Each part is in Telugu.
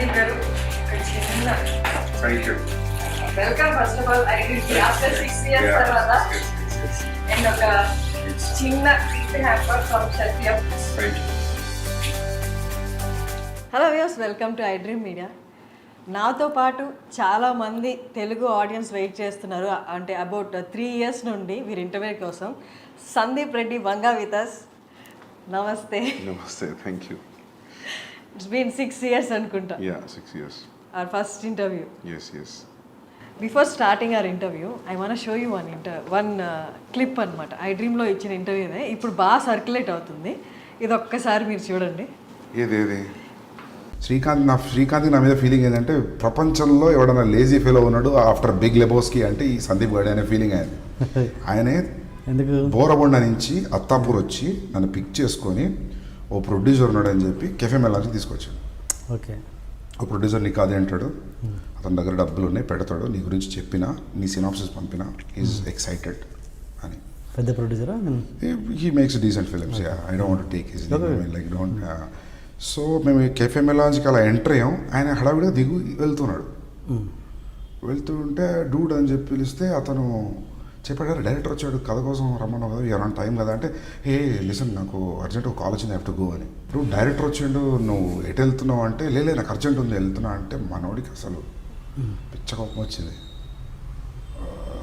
సందీప్ గారు ఒక చిన్న Thank you. Welcome first of all iDream after 6 years తర్వాత అండ్ ఒక చిన్న gift hamper from Satyam. Thank you. Hello views, welcome to iDream media. నాతో పాటు చాలామంది తెలుగు ఆడియన్స్ వెయిట్ చేస్తున్నారు. అంటే అబౌట్ 3 years నుండి వీరి ఇంటర్వ్యూ కోసం. Sandeep Reddy Vanga with us. నమస్తే. Namaste. Thank you. It's been 6 years అనుకుంటా. Yeah, 6 years. Our first interview. Yes, yes. Before starting our interview, I want to show you one clip అనమాట. iDreamలో ఇచ్చిన ఇంటర్వ్యూనే ఇప్పుడు బాగా సర్క్యులేట్ అవుతుంది. ఇది ఒక్కసారి మీరు చూడండి. ఏది శ్రీకాంత్ నా మీద ఫీలింగ్ ఏంటంటే ప్రపంచంలో ఎవడన్నా లేజీ ఫెలో ఉన్నాడు ఆఫ్టర్ బిగ్ లెబోస్కి అంటే ఈ సందీప్ గడి అనే ఫీలింగ్ ఆయనే ఎందుకు బోరబొండ నుంచి అత్తాపూర్ వచ్చి నన్ను పిక్ చేసుకొని ఓ ప్రొడ్యూసర్ ఉన్నాడు అని చెప్పి కెఫే మెల్లాకి తీసుకొచ్చాడు. ఓకే, ఓ ప్రొడ్యూసర్ నీకు అదే అంటాడు, అతని దగ్గర డబ్బులు ఉన్నాయి పెడతాడు, నీ గురించి చెప్పినా నీ సినాప్సిస్ పంపినా ఈజ్ ఎక్సైటెడ్ అని. పెద్ద ప్రొడ్యూసరా? He makes decent films. I don't want to take his like don't. So మేము కెఫే మెలాన్స్కి అలా ఎంటర్ అయ్యాం. ఆయన హడావిడిగా వెళ్తున్నాడు. వెళ్తుంటే డూడ్ అని చెప్పి పిలిస్తే అతను చెప్పాడు, డైరెక్టర్ వచ్చాడు కథ కోసం రమ్మన్నావు కదా, ఎవరైనా టైం కదా అంటే, ఏ లిసన్ నాకు అర్జెంట్ ఒక కాల్ వచ్చింది, హ్యావ్ టు గో అని. ఇప్పుడు డైరెక్టర్ వచ్చిండు, నువ్వు ఎటు వెళ్తున్నావు అంటే, లేలే నాకు అర్జెంట్ ఉంది వెళ్తున్నా అంటే, మనోడికి అసలు పిచ్చ కోపం వచ్చింది.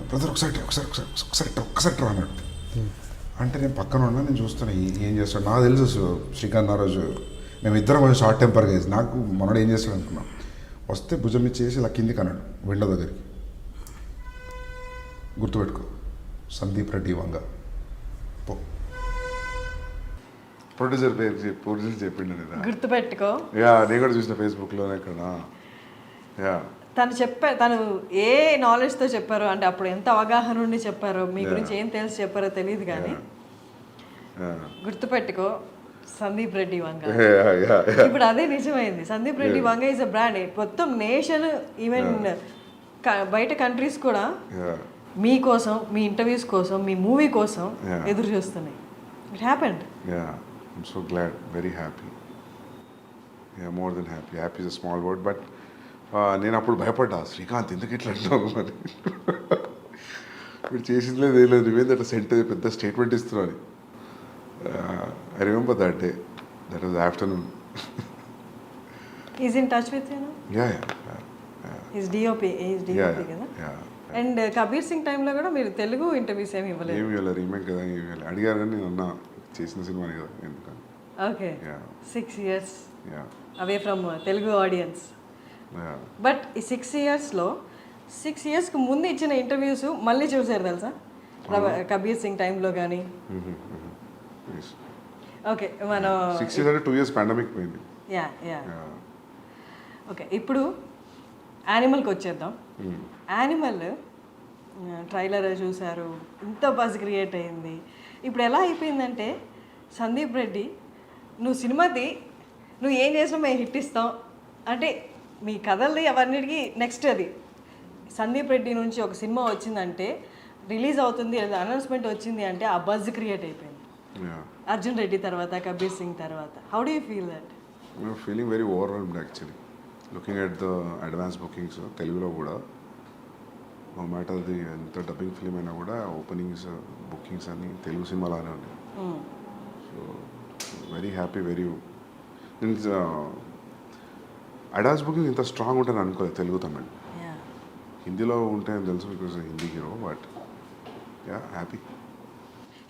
బ్రదర్ ఒకసారి అన్నాడు. అంటే నేను పక్కన ఉన్నా, నేను చూస్తున్నా ఏం చేస్తాడు. నాకు తెలుసు శ్రీకాంత్ ఆ రోజు మేము ఇద్దరం కొంచెం షార్ట్ టెంపర్గా వేసి నాకు మనోడు ఏం చేస్తాడు అనుకున్నాం. వస్తే భుజం ఇచ్చేసి ఇలా కిందికి అన్నాడు విండో దగ్గరికి, గుర్తుపెట్టుకో సందీప్ రెడ్డి వంగ పో. ప్రొడ్యూసర్ చెప్పిండు కదా, గుర్తుపెట్టుకో. యా నేను కూడా చూసిన ఫేస్బుక్లోనే ఇక్కడ. యా తను ఏ నాలెడ్జ్తో చెప్పారో, అంటే అప్పుడు ఎంత అవగాహన ఉండి చెప్పారో, మీ గురించి ఏం తెలిసి చెప్పారో తెలియదు కానీ గుర్తుపెట్టుకో సందీప్ రెడ్డి వంగ. ఇప్పుడు అదే నిజమైంది. సందీప్ రెడ్డి వంగ ఈజ్ అ బ్రాండ్. మొత్తం నేషన్, ఈవెన్ బయట కంట్రీస్ కూడా మీకోసం, మీ ఇంటర్వ్యూస్ కోసం, మీ మూవీ కోసం ఎదురు చూస్తున్నాయి. It happened. I'm so glad, very happy. More than happy. Happy is a small word, but నేను అప్పుడు భయపడ్డా, శ్రీకాంత్ ఎందుకు ఇట్లా అంటున్నావు అని. ఇప్పుడు చేసింది లేదు ఏం లేదు, నువ్వేంది అట్లా పెద్ద స్టేట్మెంట్ ఇస్తున్నావు అని. I remember that day. That was afternoon. He's in touch with you now? Yeah. He's DOP కదా. అండ్ కబీర్ సింగ్ టైంలో కూడా మీరు తెలుగు ఇంటర్వ్యూస్ ఏమి ఇవ్వలేదు? ఏమి ఇవ్వలేదు, రీమేక్ కదా, ఏమి ఇవ్వలేదు. అడిగారు కానీ నేను అన్నా చేసిన సినిమాని కదా ఎందుకని. Okay, 6 years away from Telugu audience. But ఈ 6 yearsలో 6 yearsకి ముందు ఇచ్చిన ఇంటర్వ్యూస్ మళ్ళీ చూసారు తెలుసా? కబీర్ సింగ్ టైంలో కానీ. ఓకే, మనం 6 years అంటే 2 years పాండమిక్ పోయింది. యా ఓకే, ఇప్పుడు యానిమల్కి వచ్చేద్దాం. యానిమల్ ట్రైలర్ చూశారు, ఇంత బజ్ క్రియేట్ అయింది. ఇప్పుడు ఎలా అయిపోయిందంటే, సందీప్ రెడ్డి నువ్వు ఏం చేసినా మేము హిట్ ఇస్తాం అంటే, మీ కథల్ని అవన్నిటికీ నెక్స్ట్ అది సందీప్ రెడ్డి నుంచి ఒక సినిమా వచ్చిందంటే, రిలీజ్ అవుతుంది లేదా అనౌన్స్మెంట్ వచ్చింది అంటే ఆ బజ్ క్రియేట్ అయిపోయింది. అర్జున్ రెడ్డి తర్వాత, కబీర్ సింగ్ తర్వాత. How do you feel that? Feeling very overwhelmed actually. Looking at the advance bookings తెలుగులో కూడా, నో మ్యాటర్ అది ఎంత డబ్బింగ్ ఫిలిం అయినా కూడా ఓపెనింగ్స్ బుకింగ్స్ అన్ని తెలుగు సినిమాలానే ఉన్నాయి. So very happy. Advance booking ఇంత స్ట్రాంగ్ ఉంటాయని అనుకోలేదు తెలుగు తమిళ్. హిందీలో ఉంటాయని తెలుసు because Hindi hero, but yeah happy.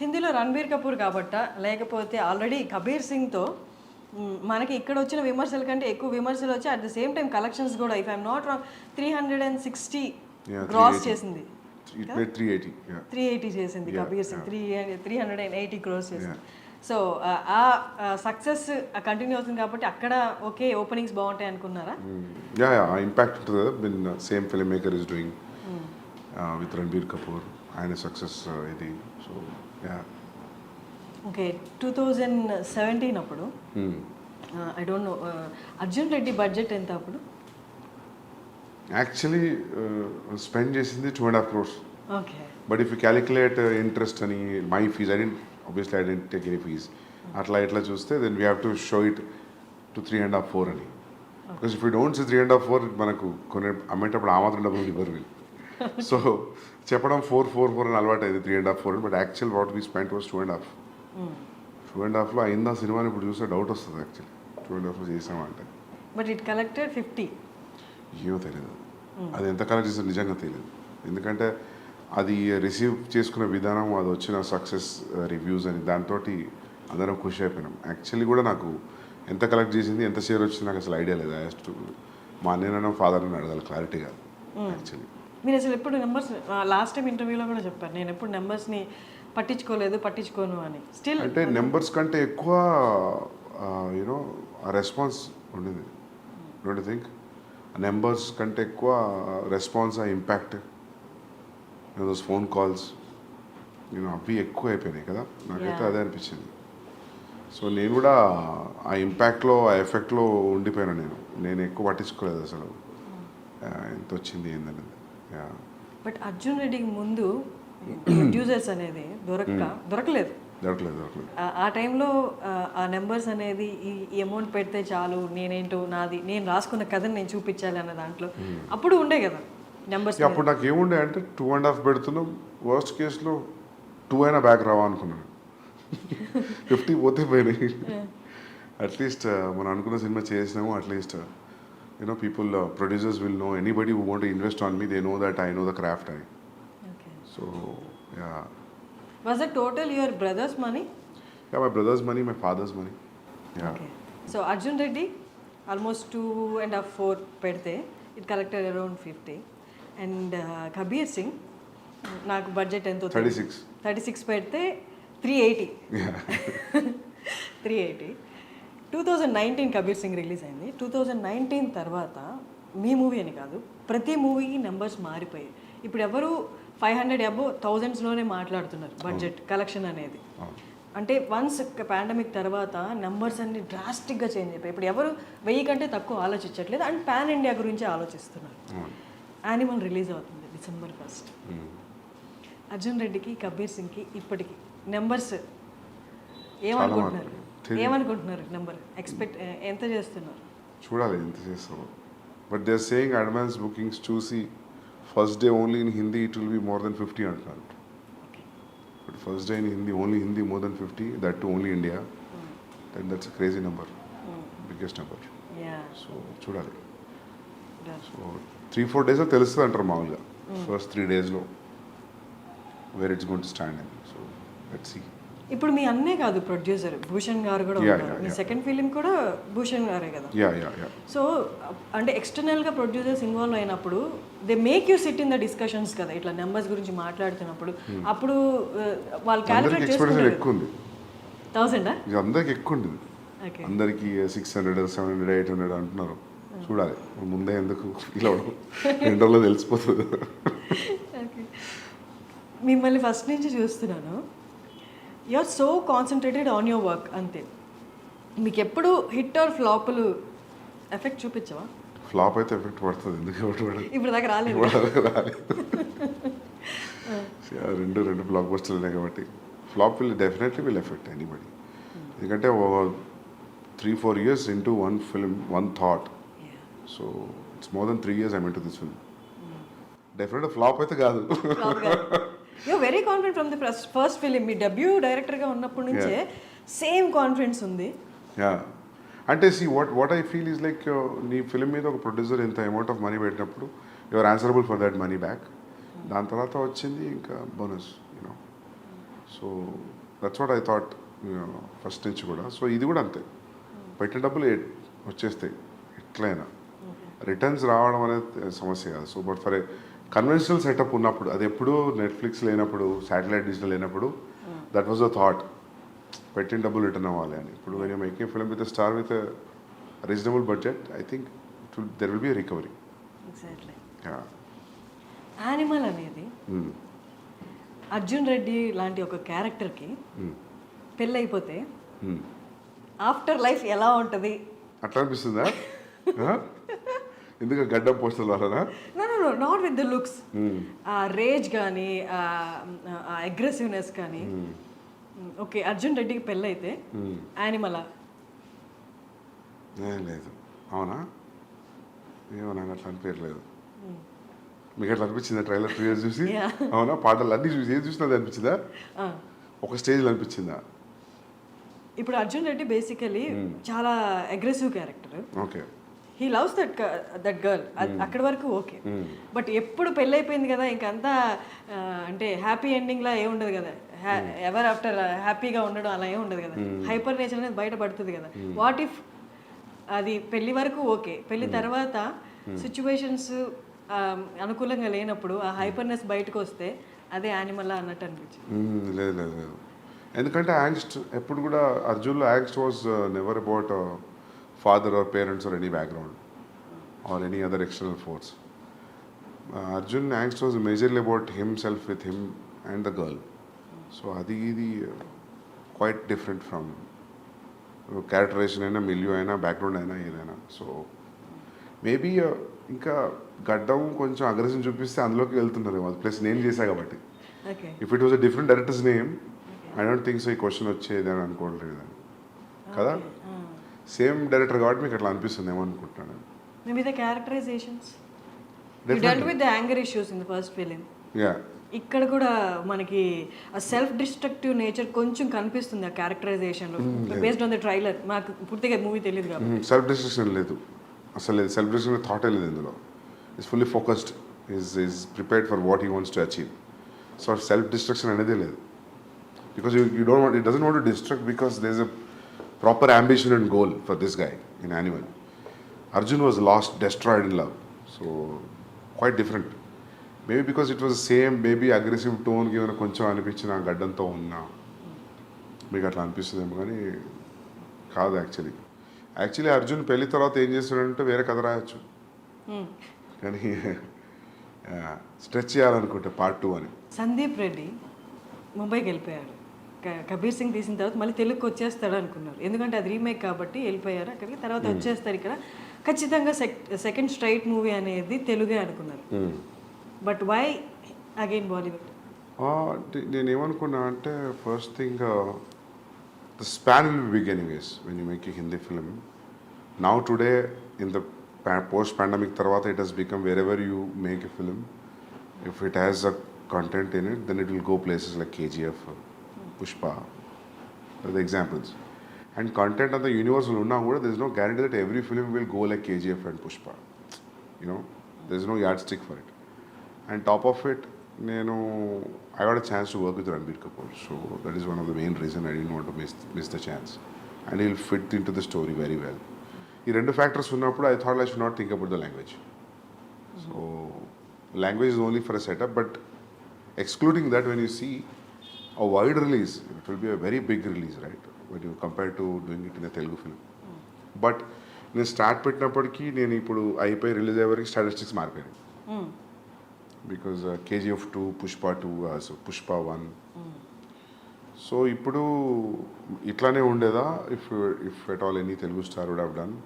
హిందీలో రణబీర్ కపూర్ కాబట్టా, లేకపోతే ఆల్రెడీ కబీర్ సింగ్తో మనకి ఇక్కడ వచ్చిన విమర్శల కంటే ఎక్కువ విమర్శలు వచ్చి, at the same time collections కూడా, if I'm not wrong, 360 cross చేసింది. 380 చేసింది కబీర్ సింగ్. 380 క్రోస్ చేసింది. సో ఆ సక్సెస్ కంటిన్యూ అవుతుంది కాబట్టి అక్కడ ఓకే ఓపెనింగ్స్ బాగుంటాయి అనుకున్నారా? ఇంపాక్ట్ ఉంటుంది. Same film maker is doing with Ranbir Kapoor, ఆయన సక్సెస్ ఇది. సో ఓకే, 2017 అప్పుడు I don't know Arjun Reddy budget ఎంత అప్పుడు? యాక్చువల్లీ స్పెండ్ చేసింది 2.5 crores. Okay, but if you calculate interest అని my fees, I didn't take any fees, అట్లా ఇట్లా చూస్తే then we have to show it to 3.5-4 అని. Because if you don't see 3.5, 4 మనకు కొన్ని అమ్మేటప్పుడు ఆ మాత్రం డబ్బులు ఇవ్వరు వీళ్ళు. సో చెప్పడం 4 అని అలవాటు అయింది, 3.5, 4, but actual what we spent was 2.5. 2.5లో అయిందా సినిమాని ఇప్పుడు చూస్తే డౌట్ వస్తుంది యాక్చువల్లీ 2.5లో చేసామంటే. But it collected 50. ఏమో తెలియదు అది ఎంత కలెక్ట్ చేస్తే నిజంగా తెలియదు, ఎందుకంటే అది రిసీవ్ చేసుకునే విధానం, అది వచ్చిన సక్సెస్ రివ్యూస్ అని దాంతో అందరం ఖుషి అయిపోయినాం. యాక్చువల్లీ కూడా నాకు ఎంత కలెక్ట్ చేసింది, ఎంత షేర్ వచ్చింది నాకు అసలు ఐడియా లేదు. యాజ్ మా అన్నయ్యనో ఫాదర్ని అడగాలి, క్లారిటీగా యాక్చువల్లీ. మీరు అసలు ఎప్పుడు నెంబర్స్, లాస్ట్ టైం ఇంటర్వ్యూలో కూడా చెప్పారు, నేను ఎప్పుడు నెంబర్స్ని పట్టించుకోను అని. స్టిల్ అంటే నెంబర్స్ కంటే ఎక్కువ యూనో ఆ రెస్పాన్స్ ఉండేది. డోంట్ థింక్ నెంబర్స్ కంటే ఎక్కువ రెస్పాన్స్, ఆ ఇంపాక్ట్, దోస్ ఫోన్ కాల్స్ అవి ఎక్కువ అయిపోయినాయి కదా, నాకైతే అదే అనిపించింది. సో నేను కూడా ఆ ఇంపాక్ట్లో, ఆ ఎఫెక్ట్లో ఉండిపోయాను. నేను ఎక్కువ పట్టించుకోలేదు అసలు ఎంత వచ్చింది ఏందనేది. బట్ అర్జున్ రెడ్డికి ముందు ప్రొడ్యూసర్స్ అనేది దొరకలేదు. ఆ టైంలో ఆ నెంబర్స్ అనేది ఈ అమౌంట్ పెడితే చాలు, నేనేంటో నాది, నేను రాసుకున్న కథని నేను చూపించాలి అన్న దాంట్లో అప్పుడు ఉండే కదా నెంబర్స్. అప్పుడు నాకు ఏముండే అంటే 2.5 పెడుతున్నాం, వర్స్ట్ కేసులో 2 అయినా బ్యాక్ రావా అనుకున్నాను. 50 పోతే పోయినాయి. అట్లీస్ట్ మనం అనుకున్న సినిమా చేసినాము. At least you know people, producers will know, anybody who want to invest on me, they know that I know the craft అని. So yeah. Was it total your brother's money? Yeah, my brother's money, my father's money. Yeah. Okay. So Arjun Reddy almost 2.5, 4 pedte, it collected around 50. And Kabir Singh, నాకు బడ్జెట్ ఎంతో 36 పెడితే 380. Yeah. 380. 2019 కబీర్ సింగ్ రిలీజ్ అయింది. 2019 తర్వాత మీ మూవీ అని కాదు, ప్రతి మూవీకి నెంబర్స్ మారిపోయాయి. ఇప్పుడు ఎవరు 500 అబోవ్ 1000స్లోనే మాట్లాడుతున్నారు బడ్జెట్ కలెక్షన్ అనేది. అంటే వన్స్ పాండమిక్ తర్వాత నెంబర్స్ అన్ని డ్రాస్టిక్గా చేంజ్ అయిపోయి ఇప్పుడు ఎవరు 1000 కంటే తక్కువ ఆలోచించట్లేదు, అండ్ పాన్ ఇండియా గురించి ఆలోచిస్తున్నారు. యానిమల్ రిలీజ్ అవుతుంది December 1st. అర్జున్ రెడ్డికి, కబీర్ సింగ్కి ఇప్పటికి నెంబర్స్ ఏమనుకుంటున్నారు నెంబర్ ఎక్స్పెక్ట్ ఎంత చేస్తున్నారు? చూడాలి ఎంత చేస్తామో. But they are saying advance bookings చూసి first day only in Hindi it will be more than 50 అంటున్నారు. But first day in Hindi, only Hindi more than 50, that too only India. That's a crazy number, biggest number. So చూడాలి. సో 3-4 డేస్లో తెలుస్తుంది అంటారు మామూలుగా. ఫస్ట్ 3 డేస్లో where it's going to stand అని. So let's see. ఇప్పుడు మీ అన్నే కాదు ప్రొడ్యూసర్, భూషణ్ గారు కూడా ఉన్నారు. మీ సెకండ్ ఫిలిం కూడా భూషణ్ గారే కదా. సో అంటే ఎక్స్టర్నల్గా ప్రొడ్యూసర్స్ ఇన్వాల్వ్ అయినప్పుడు they make you SIT in the discussions కదా, ఇట్లా నెంబర్స్ గురించి మాట్లాడుతున్నప్పుడు. అప్పుడు వాళ్ళు క్యాలిక్యులేట్ చేసుకుంటారు. ఎక్కువ ఉంది 1000 అందరికి ఎక్కువ ఉంటుంది. అందరికి 600, 700, 800 అంటున్నారు. చూడాలి ముందే ఎందుకు ఇలా 2 రోజుల్లో తెలిసిపోతుంది. మిమ్మల్ని ఫస్ట్ నుంచి చూస్తున్నాను, you are so concentrated on your work అంతే. మీకు ఎప్పుడు హిట్ ఆర్ ఫ్లాప్లు ఎఫెక్ట్ చూపించవా? ఫ్లాప్ అయితే ఎఫెక్ట్ పడుతుంది, ఎందుకు ఇప్పుడు దాకా రాలేదు. రెండు బ్లాక్ బస్టర్లు ఉన్నాయి కాబట్టి flop definitely will effect anybody. ఎందుకంటే 3-4 years into one film, one thought. So it's more than 3 years I'm into this film. Definitely flop అయితే కాదు. You're very confident from the first film. మీ డెబ్యూ డైరెక్టర్గా ఉన్నప్పటి నుంచే సేమ్ కాన్ఫిడెన్స్ ఉంది. అంటే see what I feel is like, నీ ఫిల్మ్ మీద ఒక ప్రొడ్యూసర్ ఇంత అమౌంట్ ఆఫ్ మనీ పెట్టినప్పుడు you're answerable for that money back. దాని తర్వాత వచ్చింది ఇంకా bonus, you know. So that's what I thought first నుంచి కూడా. సో ఇది కూడా అంతే, పెట్టిన డబ్బులు వచ్చేస్తాయి ఎట్లయినా. రిటర్న్స్ రావడం అనేది సమస్య కాదు. So but for a conventional setup ఉన్నప్పుడు, అది ఎప్పుడు నెట్ఫ్లిక్స్ లేనప్పుడు, శాటిలైట్ డిజిటల్ లేనప్పుడు, దట్ వాజ్ ద థాట్, పెట్టిన డబ్బులు రిటర్న్ అవ్వాలి అని. ఇప్పుడు when you making film with star with reasonable budget, I think there will B recovery. Animal అనేది అర్జున్ రెడ్డి లాంటి ఒక క్యారెక్టర్కి పెళ్ళైపోతే ఆఫ్టర్ లైఫ్ ఎలా ఉంటుంది అట్లా అనిపిస్తుందా? ఎందుకు గడ్డం పోస్టల్ వలన? No not with the looks, ఆ రేజ్ కానీ ఆ అగ్రెసివ్నెస్ కానీ. ఓకే, అర్జున్ రెడ్డికి పెళ్ళైతే యానిమలా? లేదు. అవునా? ఏమో నాకు అట్లా అనిపించలేదు. మీకు అట్లా అనిపించిందా ట్రైలర్ 2 ఇయర్స్ చూసి? Yeah. అవునా? పాటలు అన్నీ చూసి ఏది చూసినా అది అనిపించిందా? ఒక స్టేజ్లో అనిపించిందా? ఇప్పుడు అర్జున్ రెడ్డి బేసికలీ చాలా aggressive character. Okay. He loves that girl. అక్కడి వరకు ఓకే. బట్ ఎప్పుడు పెళ్ళైపోయింది కదా ఇంకంతా అంటే హ్యాపీ ఎండింగ్లా ఏముండదు కదా, ఎవర్ ఆఫ్టర్ హ్యాపీగా ఉండడం అలా ఏమి ఉండదు కదా, హైపర్ నేచర్ అనేది బయటపడుతుంది కదా. వాట్ ఇఫ్ అది పెళ్లి వరకు ఓకే, పెళ్లి తర్వాత సిచ్యువేషన్స్ అనుకూలంగా లేనప్పుడు ఆ హైపర్నెస్ బయటకు వస్తే అదే యానిమల్ అన్నట్టు అనిపించింది. లేదు లేదు లేదు, ఎందుకంటే యాంగ్స్ట్ ఎప్పుడు కూడా అర్జున్లో angst was never about father or parents or any background or any other external force. Arjun angst was majorly about himself with him and the girl. So adi quite different from characterization aina, milieu aina, background aina, edaina. So maybe ఇంకా గడ్డం కొంచెం అగ్రెషన్ చూపిస్తే అందులోకి వెళ్తున్నారు అది ప్లస్ నేను చేశా కాబట్టి. If it was a different directors name I don't think so ఈ క్వశ్చన్ వచ్చేది అని అనుకోవట్లేదు కదా. సేమ్ డైరెక్టర్ కాబట్టి మీకు అట్లా అనిపిస్తుంది ఏమనుకుంటున్నాను. Maybe the characterisations you dealt with the anger issues in the first film. Yeah, ఇక్కడ కూడా మనకి ఆ సెల్ఫ్ డిస్ట్రక్టివ్ నేచర్ కొంచెం కనిపిస్తుంది ఆ క్యారెక్టరైజేషన్లో బేస్డ్ ఆన్ ద ట్రైలర్. నాకు పూర్తిగా మూవీ తెలియదు కాబట్టి. సెల్ఫ్ డిస్ట్రక్షన్ లేదు అసలు, లేదు సెల్ఫ్ డిస్ట్రక్షన్ థాటే లేదు ఇందులో. Is fully focused, is prepared for what he wants to achieve. So self destruction అనేదే లేదు. Because you don't want, it doesn't want to destruct because there is a proper ambition and goal for this guy in Animal. Arjun was lost, destroyed in love. So quite different. Maybe because it was the same, maybe aggressive tone given కొంచెం అనిపించిన గడ్డంతో ఉన్నా మీకు అట్లా అనిపిస్తుందేమో కానీ కాదు. యాక్చువల్లీ అర్జున్ పెళ్లి తర్వాత ఏం చేస్తున్నాడంటే వేరే కథ రాయొచ్చు కానీ స్ట్రెచ్ చేయాలనుకుంటే పార్ట్ 2 అని. సందీప్ రెడ్డి ముంబైకి వెళ్ళిపోయాడు. కబీర్ సింగ్ తీసిన తర్వాత మళ్ళీ తెలుగుకి వచ్చేస్తాడు అనుకున్నారు, ఎందుకంటే అది రీమేక్ కాబట్టి వెళ్ళిపోయారు అక్కడికి. తర్వాత వచ్చేస్తారు ఇక్కడ ఖచ్చితంగా సెకండ్ స్ట్రైట్ మూవీ అనేది తెలుగే అనుకున్నారు. But why again Bollywood? నేను ఏమనుకున్నా అంటే first thing the span will be big anyways when you make a Hindi film. Now today in the post pandemic తర్వాత it has become wherever you make a film, if it has a content in it then it will go places like KGF, Pushpa, the examples. And content of the universe will now, there is no guarantee that every film will go like KGF and Pushpa. You know, there is no yardstick for it. And top of it, I got a chance to work with Ranbir Kapoor. So that is one of the main reasons I didn't want to miss the chance. And he'll fit into the story very well. These two factors, I thought I should not think about the language. So language is only for a setup, but excluding that, when you see a wide release, it will be a very big release, right, when you compare to doing it in a Telugu film. But నేను స్టార్ట్ పెట్టినప్పటికీ నేను ఇప్పుడు అయిపోయి రిలీజ్ అయ్యే వరకు స్టాటిస్టిక్స్ మారిపోయాయి. Because KGF 2, Pushpa 2, so Pushpa 1. So ఇప్పుడు ఇట్లానే ఉండేదా if at all any Telugu star would have done.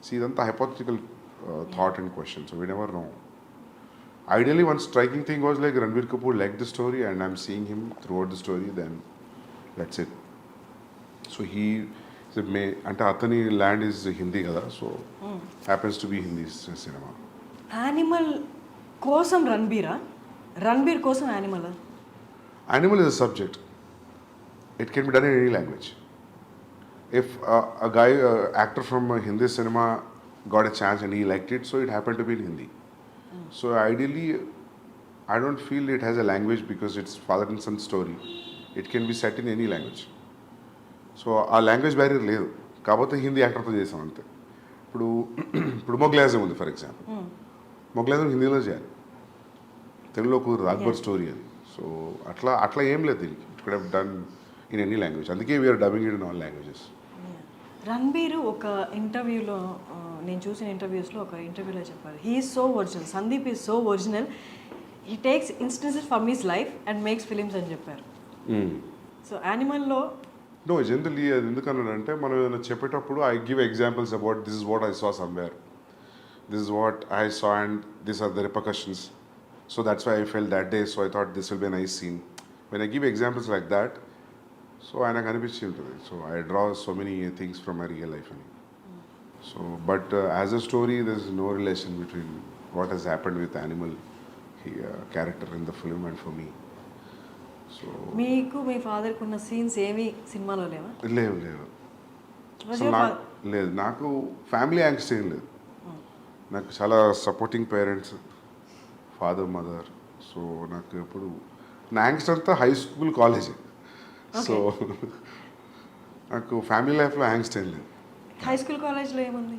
So ఇదంతా hypothetical thought and question, so we never know. Ideally, one striking thing was like Ranbir Kapoor liked the story and I'm seeing him throughout the story, then that's it. So he అంటే అతని ల్యాండ్ ఈజ్ హిందీ కదా, so happens to be Hindi cinema. Animal కోసం రణబీర్ కోసం animal is a subject. It can be done in any language. If a guy, actor from Hindi cinema got a chance and he liked it, so it happened to be in Hindi. So ideally, I don't feel it has a language because it's father and son story. It can be set in any language. So ఆ లాంగ్వేజ్ బ్యారియర్ లేదు కాకపోతే హిందీ యాక్టర్తో చేసాం అంతే. ఇప్పుడు మొగ్లాజం ఉంది ఫర్ ఎగ్జాంపుల్, మొగ్లాజం హిందీలో చేయాలి, తెలుగులో కుదరదు, అక్బర్ స్టోరీ అది. సో అట్లా ఏం లేదు దీనికి. It could have done in any language, అందుకే we're dubbing it in all languages. Ranbir ఒక ఇంటర్వ్యూలో, నేను చూసిన ఇంటర్వ్యూస్లో ఒక ఇంటర్వ్యూలో చెప్పారు, he is so original, Sandeep is so original, he takes instances from his life and makes films అని చెప్పారు. సో యానిమల్లో నో జనరల్లీ అది ఎందుకన్నానంటే మనం ఏదైనా చెప్పేటప్పుడు I give examples about this is what I saw somewhere, this is what I saw and this are the repercussions, so that's why I fell that day, so I thought this will be nice scene. When I give examples like that, so ఆయనకు అనిపించి ఉంటుంది. So I draw so many things from my real life అని. So, but as a story, there's no relation between what has happened with animal character in the film and for me. So, మీకు మీ ఫాదర్కి ఉన్న సీన్స్ ఏమీ సినిమాలో లేవా? లేవు లేవు Was అసలు your నాకు లేదు. నాకు ఫ్యామిలీ యాంగ్స్ట్ ఏం లేదు. నాకు చాలా supporting parents, father mother. So నాకు ఎప్పుడు నా యాంగ్స్ట్ అంతా హై స్కూల్ కాలేజే. సో నాకు ఫ్యామిలీ లైఫ్లో యాంగ్స్ట్ ఏం లేదు. హై స్కూల్ కాలేజ్లో ఏముంది?